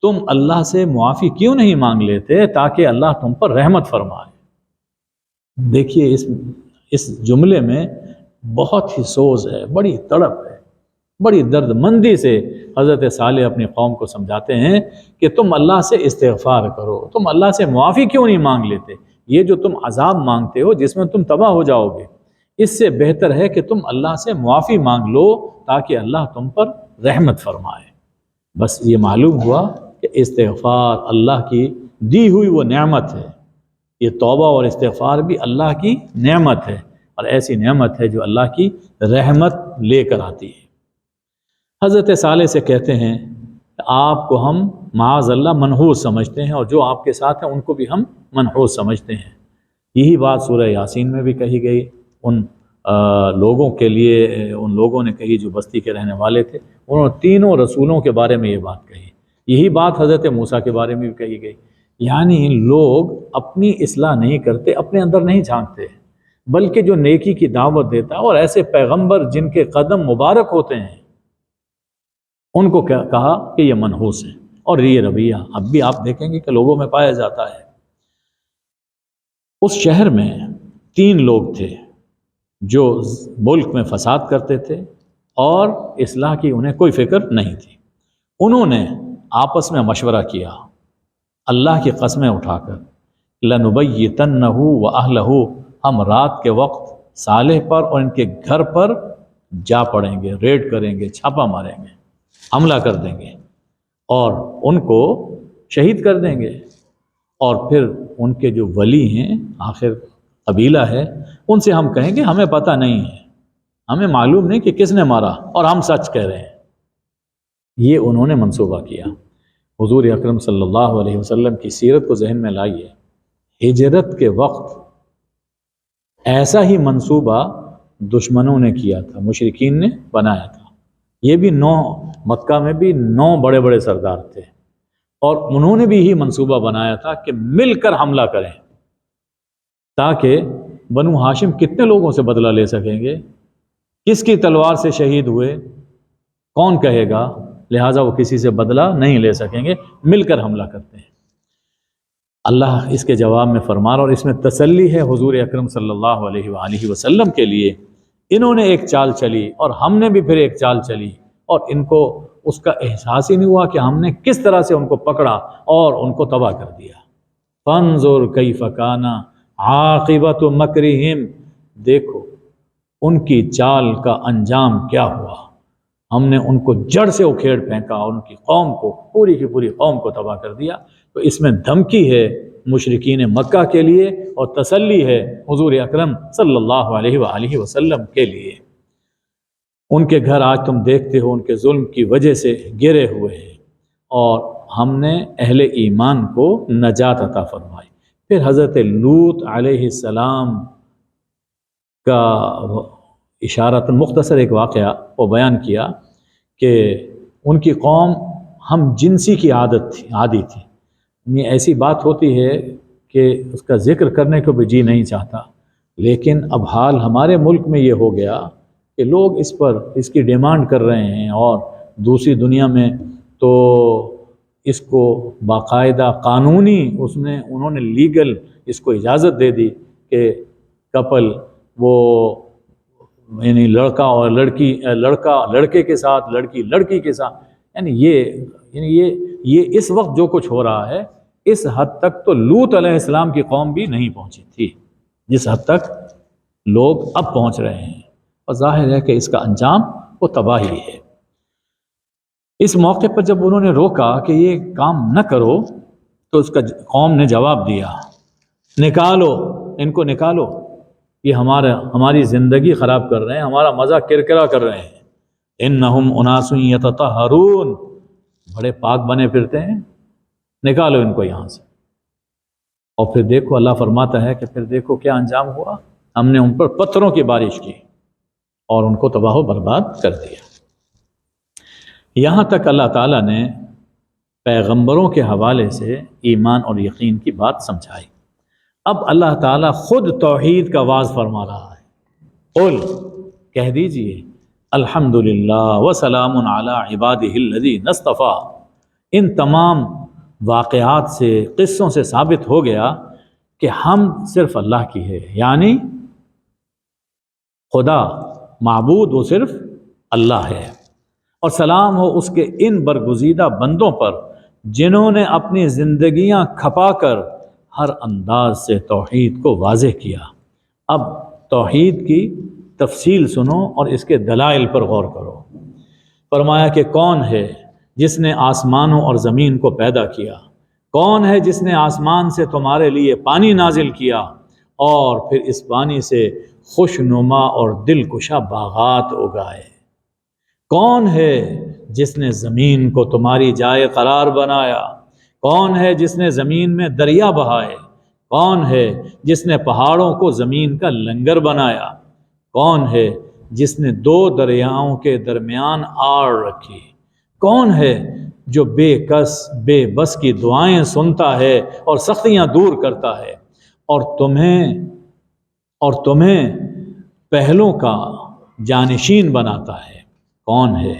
تم اللہ سے معافی کیوں نہیں مانگ لیتے تاکہ اللہ تم پر رحمت فرمائے۔ دیکھیے اس جملے میں بہت ہی سوز ہے، بڑی تڑپ ہے، بڑی درد مندی سے حضرت صالح اپنی قوم کو سمجھاتے ہیں کہ تم اللہ سے استغفار کرو، تم اللہ سے معافی کیوں نہیں مانگ لیتے؟ یہ جو تم عذاب مانگتے ہو جس میں تم تباہ ہو جاؤ گے، اس سے بہتر ہے کہ تم اللہ سے معافی مانگ لو تاکہ اللہ تم پر رحمت فرمائے۔ بس یہ معلوم ہوا کہ استغفار اللہ کی دی ہوئی وہ نعمت ہے، یہ توبہ اور استغفار بھی اللہ کی نعمت ہے، اور ایسی نعمت ہے جو اللہ کی رحمت لے کر آتی ہے۔ حضرت صالح سے کہتے ہیں کہ آپ کو ہم معاذ اللہ منحوس سمجھتے ہیں، اور جو آپ کے ساتھ ہیں ان کو بھی ہم منحوس سمجھتے ہیں۔ یہی بات سورہ یاسین میں بھی کہی گئی ان لوگوں کے لیے، ان لوگوں نے کہی جو بستی کے رہنے والے تھے، انہوں نے تینوں رسولوں کے بارے میں یہ بات کہی۔ یہی بات حضرت موسیٰ کے بارے میں بھی کہی گئی۔ یعنی لوگ اپنی اصلاح نہیں کرتے، اپنے اندر نہیں جھانکتے، بلکہ جو نیکی کی دعوت دیتا ہے، اور ایسے پیغمبر جن کے قدم مبارک ہوتے ہیں ان کو کہا کہ یہ منحوس ہیں۔ اور یہ رویہ اب بھی آپ دیکھیں گے کہ لوگوں میں پایا جاتا ہے۔ اس شہر میں 3 لوگ تھے جو ملک میں فساد کرتے تھے اور اصلاح کی انہیں کوئی فکر نہیں تھی۔ انہوں نے آپس میں مشورہ کیا، اللہ کی قسمیں اٹھا کر، لَنُبَيِّتَنَّهُ وَأَهْلَهُ، ہم رات کے وقت صالح پر اور ان کے گھر پر جا پڑیں گے، ریڈ کریں گے، چھاپا ماریں گے، حملہ کر دیں گے اور ان کو شہید کر دیں گے۔ اور پھر ان کے جو ولی ہیں، آخر قبیلہ ہے، ان سے ہم کہیں گے ہمیں پتہ نہیں ہے، ہمیں معلوم نہیں کہ کس نے مارا، اور ہم سچ کہہ رہے ہیں۔ یہ انہوں نے منصوبہ کیا۔ حضور اکرم صلی اللہ علیہ وسلم کی سیرت کو ذہن میں لائیے، ہجرت کے وقت ایسا ہی منصوبہ دشمنوں نے کیا تھا، مشرکین نے بنایا تھا۔ یہ بھی مکہ میں بھی 9 بڑے بڑے سردار تھے، اور انہوں نے بھی یہی منصوبہ بنایا تھا کہ مل کر حملہ کریں، تاکہ بنو ہاشم کتنے لوگوں سے بدلہ لے سکیں گے، کس کی تلوار سے شہید ہوئے کون کہے گا، لہٰذا وہ کسی سے بدلہ نہیں لے سکیں گے، مل کر حملہ کرتے ہیں۔ اللہ اس کے جواب میں فرما رہا، اور اس میں تسلی ہے حضور اکرم صلی اللہ علیہ وآلہ وسلم کے لیے۔ انہوں نے ایک چال چلی اور ہم نے بھی پھر ایک چال چلی، اور ان کو اس کا احساس ہی نہیں ہوا کہ ہم نے کس طرح سے ان کو پکڑا اور ان کو تباہ کر دیا۔ فانظر کیف کان عاقبۃ مکرہم، دیکھو ان کی چال کا انجام کیا ہوا، ہم نے ان کو جڑ سے اکھیڑ پھینکا اور ان کی قوم کو، پوری کی پوری قوم کو تباہ کر دیا۔ تو اس میں دھمکی ہے مشرکین مکہ کے لیے، اور تسلی ہے حضور اکرم صلی اللہ علیہ وآلہ وسلم کے لیے۔ ان کے گھر آج تم دیکھتے ہو ان کے ظلم کی وجہ سے گرے ہوئے ہیں، اور ہم نے اہل ایمان کو نجات عطا فرمائی۔ پھر حضرت لوط علیہ السلام کا اشارت مختصر ایک واقعہ وہ بیان کیا کہ ان کی قوم ہم جنسی کی عادی تھی۔ یہ ایسی بات ہوتی ہے کہ اس کا ذکر کرنے کو بھی جی نہیں چاہتا، لیکن اب حال ہمارے ملک میں یہ ہو گیا کہ لوگ اس کی ڈیمانڈ کر رہے ہیں، اور دوسری دنیا میں تو اس کو باقاعدہ قانونی انہوں نے لیگل اس کو اجازت دے دی کہ کپل وہ یعنی لڑکا اور لڑکی، لڑکا لڑکے کے ساتھ، لڑکی لڑکی کے ساتھ، یعنی یہ اس وقت جو کچھ ہو رہا ہے، اس حد تک تو لوط علیہ السلام کی قوم بھی نہیں پہنچی تھی جس حد تک لوگ اب پہنچ رہے ہیں، اور ظاہر ہے کہ اس کا انجام وہ تباہی ہے۔ اس موقع پر جب انہوں نے روکا کہ یہ کام نہ کرو، تو اس کا قوم نے جواب دیا، نکالو ان کو، نکالو، یہ ہماری زندگی خراب کر رہے ہیں، ہمارا مزہ کرکرا کر رہے ہیں۔ انہم اناس یتطہرون، بڑے پاک بنے پھرتے ہیں، نکالو ان کو یہاں سے۔ اور پھر دیکھو اللہ فرماتا ہے کہ پھر دیکھو کیا انجام ہوا، ہم نے ان پر پتھروں کی بارش کی اور ان کو تباہ و برباد کر دیا۔ یہاں تک اللہ تعالیٰ نے پیغمبروں کے حوالے سے ایمان اور یقین کی بات سمجھائی۔ اب اللہ تعالیٰ خود توحید کا واز فرما رہا ہے۔ قل، کہہ دیجئے، الحمدللہ وسلام علی عبادہ الذین اصطفیٰ۔ ان تمام واقعات سے، قصوں سے ثابت ہو گیا کہ ہم صرف اللہ کی ہے، یعنی خدا معبود وہ صرف اللہ ہے، اور سلام ہو اس کے ان برگزیدہ بندوں پر جنہوں نے اپنی زندگیاں کھپا کر ہر انداز سے توحید کو واضح کیا۔ اب توحید کی تفصیل سنو اور اس کے دلائل پر غور کرو۔ فرمایا کہ کون ہے جس نے آسمانوں اور زمین کو پیدا کیا؟ کون ہے جس نے آسمان سے تمہارے لیے پانی نازل کیا اور پھر اس پانی سے خوش نما اور دل کشا باغات اگائے؟ کون ہے جس نے زمین کو تمہاری جائے قرار بنایا؟ کون ہے جس نے زمین میں دریا بہائے؟ کون ہے جس نے پہاڑوں کو زمین کا لنگر بنایا؟ کون ہے جس نے دو دریاؤں کے درمیان آڑ رکھی؟ کون ہے جو بے کس بے بس کی دعائیں سنتا ہے اور سختیاں دور کرتا ہے، اور تمہیں پہلوں کا جانشین بناتا ہے؟ کون ہے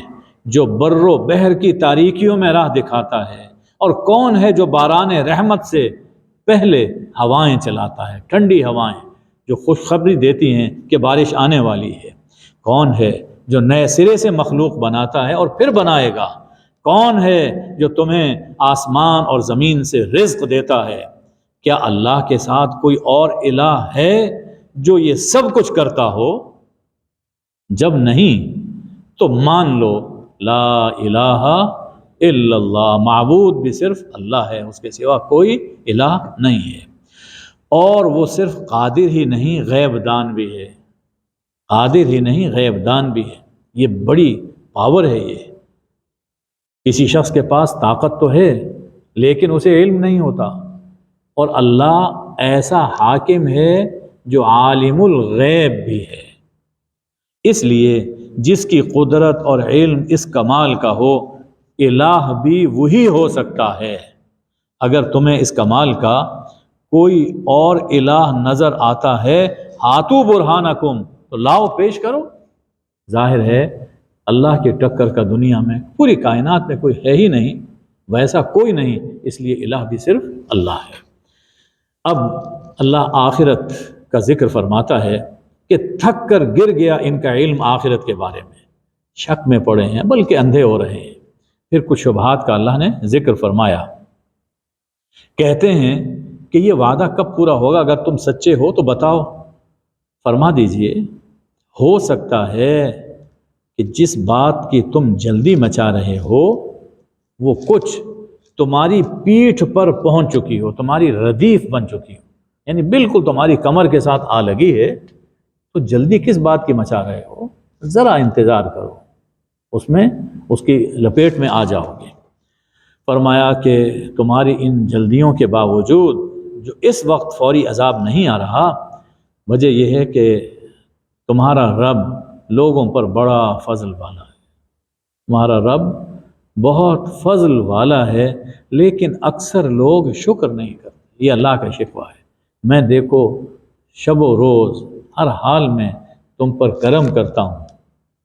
جو بر و بحر کی تاریکیوں میں راہ دکھاتا ہے؟ اور کون ہے جو باران رحمت سے پہلے ہوائیں چلاتا ہے، ٹھنڈی ہوائیں جو خوشخبری دیتی ہیں کہ بارش آنے والی ہے؟ کون ہے جو نئے سرے سے مخلوق بناتا ہے اور پھر بنائے گا؟ کون ہے جو تمہیں آسمان اور زمین سے رزق دیتا ہے؟ کیا اللہ کے ساتھ کوئی اور الہ ہے جو یہ سب کچھ کرتا ہو؟ جب نہیں تو مان لو لا الہ الا اللہ، معبود بھی صرف اللہ ہے، اس کے سوا کوئی الہ نہیں ہے۔ اور وہ صرف قادر ہی نہیں غیب دان بھی ہے، قادر ہی نہیں غیب دان بھی ہے۔ یہ بڑی پاور ہے۔ یہ کسی شخص کے پاس طاقت تو ہے لیکن اسے علم نہیں ہوتا، اور اللہ ایسا حاکم ہے جو عالم الغیب بھی ہے۔ اس لیے جس کی قدرت اور علم اس کمال کا ہو، الہ بھی وہی ہو سکتا ہے۔ اگر تمہیں اس کمال کا کوئی اور الہ نظر آتا ہے، ہاتھو برہانکم، تو لاؤ پیش کرو۔ ظاہر ہے اللہ کی ٹکر کا دنیا میں پوری کائنات میں کوئی ہے ہی نہیں، ویسا کوئی نہیں، اس لیے الہ بھی صرف اللہ ہے۔ اب اللہ آخرت کا ذکر فرماتا ہے کہ تھک کر گر گیا ان کا علم آخرت کے بارے میں، شک میں پڑے ہیں بلکہ اندھے ہو رہے ہیں۔ پھر کچھ شبہات کا اللہ نے ذکر فرمایا۔ کہتے ہیں کہ یہ وعدہ کب پورا ہوگا؟ اگر تم سچے ہو تو بتاؤ۔ فرما دیجئے، ہو سکتا ہے کہ جس بات کی تم جلدی مچا رہے ہو وہ کچھ تمہاری پیٹھ پر پہنچ چکی ہو، تمہاری ردیف بن چکی ہو، یعنی بالکل تمہاری کمر کے ساتھ آ لگی ہے، تو جلدی کس بات کی مچا رہے ہو؟ ذرا انتظار کرو، اس کی لپیٹ میں آ جاؤ گے۔ فرمایا کہ تمہاری ان جلدیوں کے باوجود جو اس وقت فوری عذاب نہیں آ رہا، وجہ یہ ہے کہ تمہارا رب لوگوں پر بڑا فضل والا ہے۔ تمہارا رب بہت فضل والا ہے، لیکن اکثر لوگ شکر نہیں کرتے۔ یہ اللہ کا شکوہ ہے۔ میں دیکھو شب و روز ہر حال میں تم پر کرم کرتا ہوں،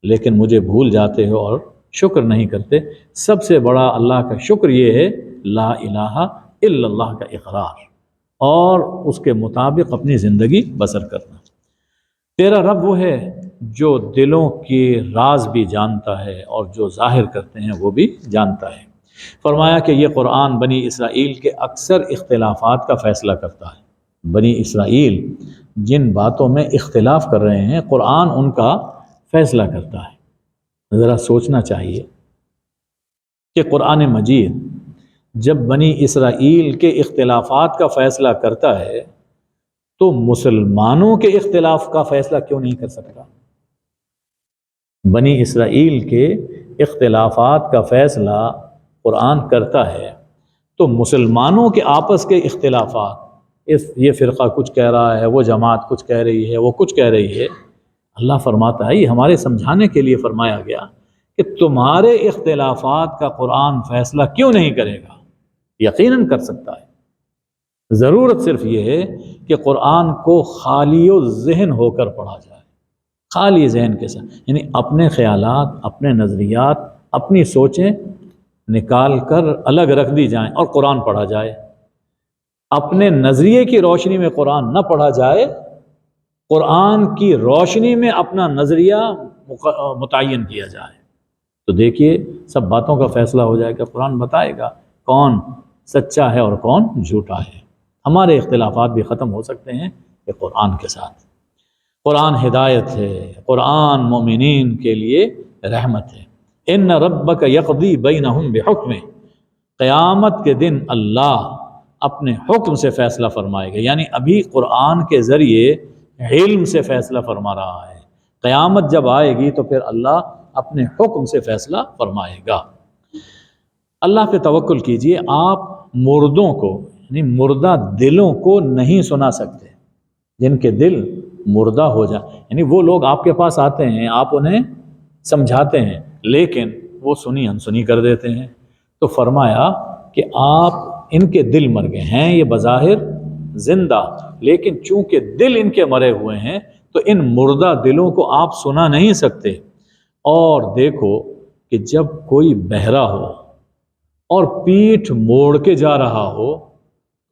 لیکن مجھے بھول جاتے ہو اور شکر نہیں کرتے۔ سب سے بڑا اللہ کا شکر یہ ہے لا الہ الا اللہ کا اقرار اور اس کے مطابق اپنی زندگی بسر کرنا۔ تیرا رب وہ ہے جو دلوں کے راز بھی جانتا ہے اور جو ظاہر کرتے ہیں وہ بھی جانتا ہے۔ فرمایا کہ یہ قرآن بنی اسرائیل کے اکثر اختلافات کا فیصلہ کرتا ہے۔ بنی اسرائیل جن باتوں میں اختلاف کر رہے ہیں، قرآن ان کا فیصلہ کرتا ہے۔ ذرا سوچنا چاہیے کہ قرآن مجید جب بنی اسرائیل کے اختلافات کا فیصلہ کرتا ہے تو مسلمانوں کے اختلاف کا فیصلہ کیوں نہیں کر سکتا؟ بنی اسرائیل کے اختلافات کا فیصلہ قرآن کرتا ہے، تو مسلمانوں کے آپس کے اختلافات، یہ فرقہ کچھ کہہ رہا ہے، وہ جماعت کچھ کہہ رہی ہے، وہ کچھ کہہ رہی ہے، اللہ فرماتا ہے، یہ ہمارے سمجھانے کے لیے فرمایا گیا کہ تمہارے اختلافات کا قرآن فیصلہ کیوں نہیں کرے گا؟ یقیناً کر سکتا ہے۔ ضرورت صرف یہ ہے کہ قرآن کو خالی و ذہن ہو کر پڑھا جائے، خالی ذہن کے ساتھ، یعنی اپنے خیالات، اپنے نظریات، اپنی سوچیں نکال کر الگ رکھ دی جائیں اور قرآن پڑھا جائے۔ اپنے نظریے کی روشنی میں قرآن نہ پڑھا جائے، قرآن کی روشنی میں اپنا نظریہ متعین کیا جائے، تو دیکھیے سب باتوں کا فیصلہ ہو جائے گا۔ قرآن بتائے گا کون سچا ہے اور کون جھوٹا ہے۔ ہمارے اختلافات بھی ختم ہو سکتے ہیں کہ قرآن کے ساتھ۔ قرآن ہدایت ہے، قرآن مومنین کے لیے رحمت ہے۔ ان ربک یقضی بینہم بحکمہ، قیامت کے دن اللہ اپنے حکم سے فیصلہ فرمائے گا، یعنی ابھی قرآن کے ذریعے علم سے فیصلہ فرما رہا ہے، قیامت جب آئے گی تو پھر اللہ اپنے حکم سے فیصلہ فرمائے گا۔ اللہ پہ توکل کیجئے، آپ مردوں کو یعنی مردہ دلوں کو نہیں سنا سکتے، جن کے دل مردہ ہو جائیں، یعنی وہ لوگ آپ کے پاس آتے ہیں، آپ انہیں سمجھاتے ہیں لیکن وہ سنی انسنی کر دیتے ہیں، تو فرمایا کہ آپ ان کے دل مر گئے ہیں، یہ بظاہر زندہ، لیکن چونکہ دل ان کے مرے ہوئے ہیں تو ان مردہ دلوں کو آپ سنا نہیں سکتے۔ اور دیکھو کہ جب کوئی بہرا ہو اور پیٹھ موڑ کے جا رہا ہو،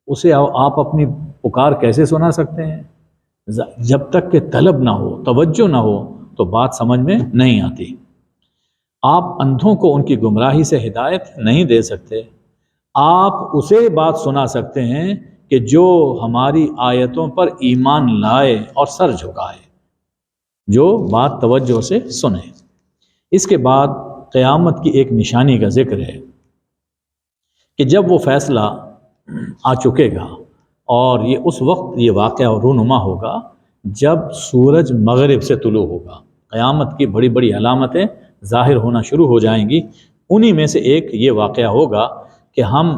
اسے آپ اپنی پکار کیسے سنا سکتے ہیں؟ جب تک کہ طلب نہ ہو، توجہ نہ ہو تو بات سمجھ میں نہیں آتی۔ آپ اندھوں کو ان کی گمراہی سے ہدایت نہیں دے سکتے، آپ اسے بات سنا سکتے ہیں کہ جو ہماری آیتوں پر ایمان لائے اور سر جھکائے، جو بات توجہ سے سنے۔ اس کے بعد قیامت کی ایک نشانی کا ذکر ہے کہ جب وہ فیصلہ آ چکے گا، اور یہ اس وقت یہ واقعہ رونما ہوگا جب سورج مغرب سے طلوع ہوگا، قیامت کی بڑی بڑی علامتیں ظاہر ہونا شروع ہو جائیں گی۔ انہی میں سے ایک یہ واقعہ ہوگا کہ ہم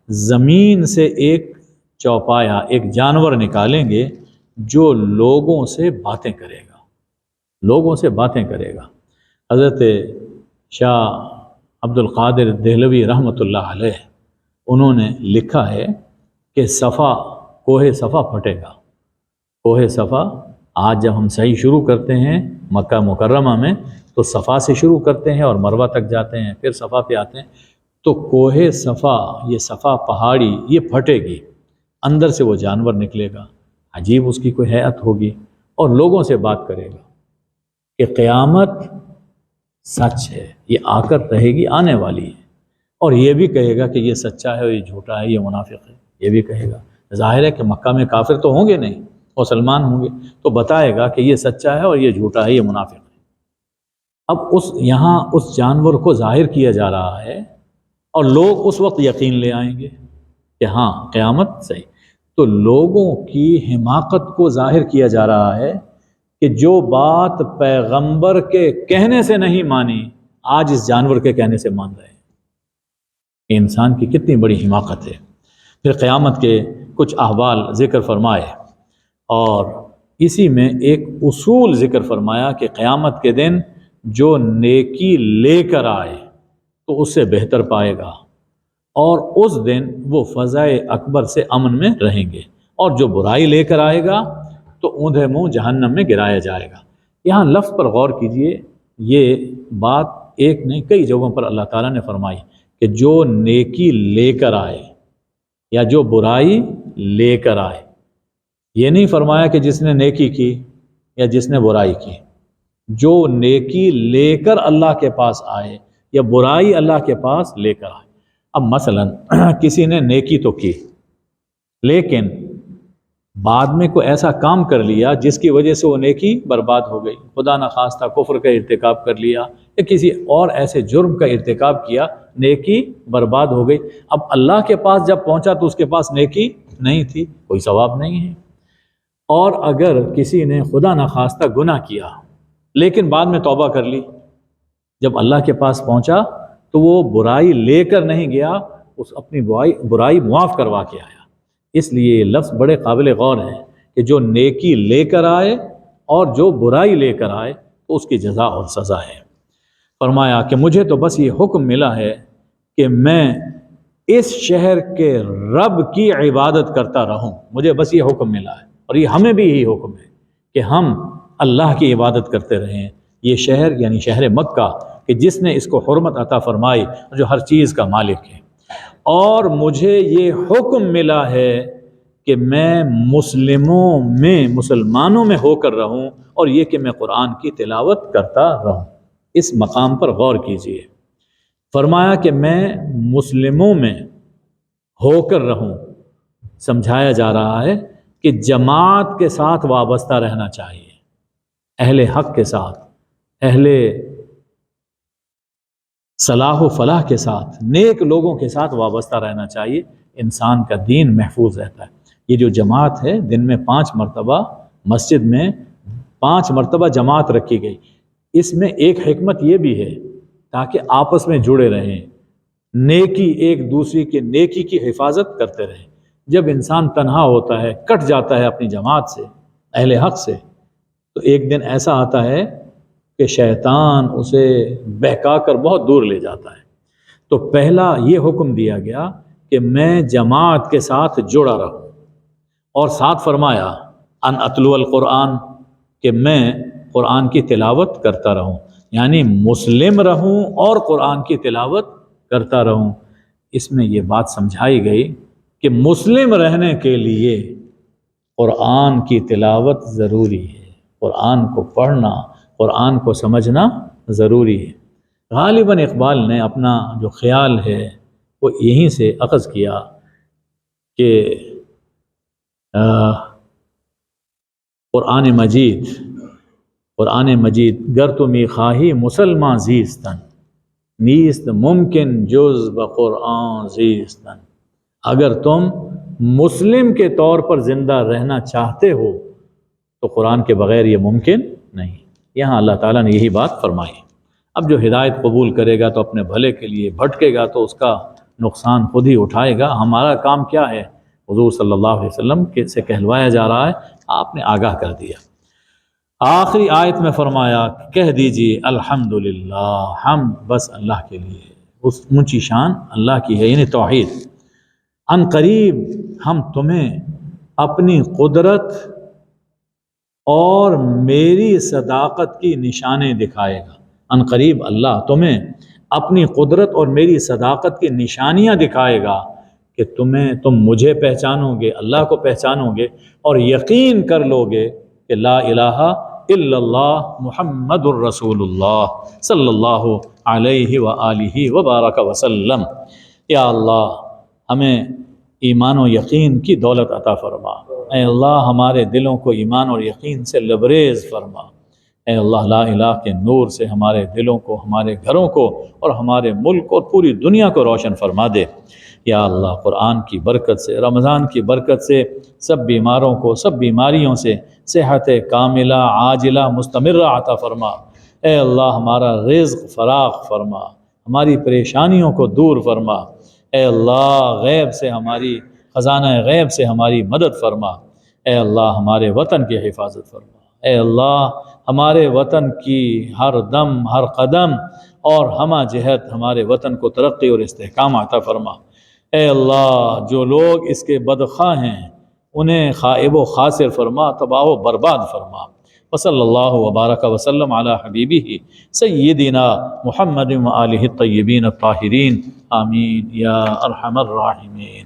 زمین سے ایک چوپایا، ایک جانور نکالیں گے جو لوگوں سے باتیں کرے گا، لوگوں سے باتیں کرے گا۔ حضرت شاہ عبد القادر دہلوی رحمۃ اللہ علیہ، انہوں نے لکھا ہے کہ کوہ صفا پھٹے گا۔ کوہ صفا، آج جب ہم صحیح شروع کرتے ہیں مکہ مکرمہ میں تو صفا سے شروع کرتے ہیں اور مروہ تک جاتے ہیں، پھر صفا پہ آتے ہیں، تو کوہ صفا، یہ صفا پہاڑی یہ پھٹے گی، اندر سے وہ جانور نکلے گا، عجیب اس کی کوئی ہیئت ہوگی، اور لوگوں سے بات کرے گا کہ قیامت سچ ہے، یہ آ کر رہے گی، آنے والی ہے، اور یہ بھی کہے گا کہ یہ سچا ہے اور یہ جھوٹا ہے، یہ منافق ہے، یہ بھی کہے گا۔ ظاہر ہے کہ مکہ میں کافر تو ہوں گے نہیں، مسلمان ہوں گے، تو بتائے گا کہ یہ سچا ہے اور یہ جھوٹا ہے، یہ منافق ہے۔ اب یہاں اس جانور کو ظاہر کیا جا رہا ہے اور لوگ اس وقت یقین لے آئیں گے کہ ہاں قیامت صحیح۔ تو لوگوں کی حماقت کو ظاہر کیا جا رہا ہے کہ جو بات پیغمبر کے کہنے سے نہیں مانی، آج اس جانور کے کہنے سے مان رہے ہیں۔ انسان کی کتنی بڑی حماقت ہے۔ پھر قیامت کے کچھ احوال ذکر فرمائے، اور اسی میں ایک اصول ذکر فرمایا کہ قیامت کے دن جو نیکی لے کر آئے تو اس سے بہتر پائے گا، اور اس دن وہ فضائے اکبر سے امن میں رہیں گے، اور جو برائی لے کر آئے گا تو اوندھے منہ جہنم میں گرایا جائے گا۔ یہاں لفظ پر غور کیجئے، یہ بات ایک نہیں کئی جگہوں پر اللہ تعالیٰ نے فرمائی کہ جو نیکی لے کر آئے یا جو برائی لے کر آئے۔ یہ نہیں فرمایا کہ جس نے نیکی کی یا جس نے برائی کی، جو نیکی لے کر اللہ کے پاس آئے یا برائی اللہ کے پاس لے کر آئے۔ اب مثلا کسی نے نیکی تو کی لیکن بعد میں کوئی ایسا کام کر لیا جس کی وجہ سے وہ نیکی برباد ہو گئی، خدا نخواستہ کفر کا ارتکاب کر لیا یا کسی اور ایسے جرم کا ارتکاب کیا، نیکی برباد ہو گئی۔ اب اللہ کے پاس جب پہنچا تو اس کے پاس نیکی نہیں تھی، کوئی ثواب نہیں ہے۔ اور اگر کسی نے خدا نخواستہ گناہ کیا لیکن بعد میں توبہ کر لی، جب اللہ کے پاس پہنچا تو وہ برائی لے کر نہیں گیا، اس اپنی برائی معاف کروا کے آیا۔ اس لیے یہ لفظ بڑے قابل غور ہے کہ جو نیکی لے کر آئے اور جو برائی لے کر آئے تو اس کی جزا اور سزا ہے۔ فرمایا کہ مجھے تو بس یہ حکم ملا ہے کہ میں اس شہر کے رب کی عبادت کرتا رہوں، مجھے بس یہ حکم ملا ہے، اور یہ ہمیں بھی یہی حکم ہے کہ ہم اللہ کی عبادت کرتے رہیں۔ یہ شہر یعنی شہر مکہ کہ جس نے اس کو حرمت عطا فرمائی، جو ہر چیز کا مالک ہے، اور مجھے یہ حکم ملا ہے کہ میں مسلمانوں میں ہو کر رہوں، اور یہ کہ میں قرآن کی تلاوت کرتا رہوں۔ اس مقام پر غور کیجئے، فرمایا کہ میں مسلموں میں ہو کر رہوں، سمجھایا جا رہا ہے کہ جماعت کے ساتھ وابستہ رہنا چاہیے، اہل حق کے ساتھ، اہل صلاح و فلاح کے ساتھ، نیک لوگوں کے ساتھ وابستہ رہنا چاہیے، انسان کا دین محفوظ رہتا ہے۔ یہ جو جماعت ہے، دن میں 5 مرتبہ مسجد میں 5 مرتبہ جماعت رکھی گئی، اس میں ایک حکمت یہ بھی ہے تاکہ آپس میں جڑے رہیں، نیکی ایک دوسرے کی نیکی کی حفاظت کرتے رہیں۔ جب انسان تنہا ہوتا ہے، کٹ جاتا ہے اپنی جماعت سے، اہل حق سے، تو ایک دن ایسا آتا ہے کہ شیطان اسے بہکا کر بہت دور لے جاتا ہے۔ تو پہلا یہ حکم دیا گیا کہ میں جماعت کے ساتھ جڑا رہوں، اور ساتھ فرمایا ان اتلو القرآن، کہ میں قرآن کی تلاوت کرتا رہوں، یعنی مسلم رہوں اور قرآن کی تلاوت کرتا رہوں۔ اس میں یہ بات سمجھائی گئی کہ مسلم رہنے کے لیے قرآن کی تلاوت ضروری ہے، قرآن کو پڑھنا، قرآن کو سمجھنا ضروری ہے۔ غالباً اقبال نے اپنا جو خیال ہے وہ یہیں سے اخذ کیا کہ قرآن مجید گر تمی خواہی مسلمان زیستن، نیست ممکن جز بقرآن زیستن، اگر تم مسلم کے طور پر زندہ رہنا چاہتے ہو تو قرآن کے بغیر یہ ممکن نہیں۔ یہاں اللہ تعالیٰ نے یہی بات فرمائی۔ اب جو ہدایت قبول کرے گا تو اپنے بھلے کے لیے، بھٹکے گا تو اس کا نقصان خود ہی اٹھائے گا۔ ہمارا کام کیا ہے؟ حضور صلی اللہ علیہ وسلم سے کہلوایا جا رہا ہے، آپ نے آگاہ کر دیا۔ آخری آیت میں فرمایا کہہ دیجئے الحمدللہ، حمد بس اللہ کے لیے، اس اونچی شان اللہ کی ہے، یعنی توحید۔ ان قریب ہم تمہیں اپنی قدرت اور میری صداقت کی نشانیں دکھائے گا۔ ان قریب اللہ تمہیں اپنی قدرت اور میری صداقت کی نشانیاں دکھائے گا کہ تم مجھے پہچانو گے، اللہ کو پہچانو گے، اور یقین کر لو گے کہ لا الہ الا اللہ محمد الرسول اللہ صلی اللہ علیہ وآلہ وبارک وسلم۔ یا اللہ ہمیں ایمان و یقین کی دولت عطا فرما، اے اللہ ہمارے دلوں کو ایمان اور یقین سے لبریز فرما، اے اللہ لا الہ کے نور سے ہمارے دلوں کو، ہمارے گھروں کو اور ہمارے ملک اور پوری دنیا کو روشن فرما دے۔ یا اللہ قرآن کی برکت سے، رمضان کی برکت سے سب بیماروں کو، سب بیماریوں سے صحت کاملہ عاجلہ مستمرہ عطا فرما۔ اے اللہ ہمارا رزق فراخ فرما، ہماری پریشانیوں کو دور فرما۔ اے اللہ غیب سے ہماری، خزانہ غیب سے ہماری مدد فرما۔ اے اللہ ہمارے وطن کی حفاظت فرما۔ اے اللہ ہمارے وطن کی ہر دم، ہر قدم اور ہمہ جہت ہمارے وطن کو ترقی اور استحکام عطا فرما۔ اے اللہ جو لوگ اس کے بدخواہ ہیں انہیں خائب و خاسر فرما، تباہ و برباد فرما۔ وصلی اللہ وبارک وسلم علی حبیبہ سیدنا محمد و آلہ الطیبین الطاہرین، آمین یا ارحم الراحمین۔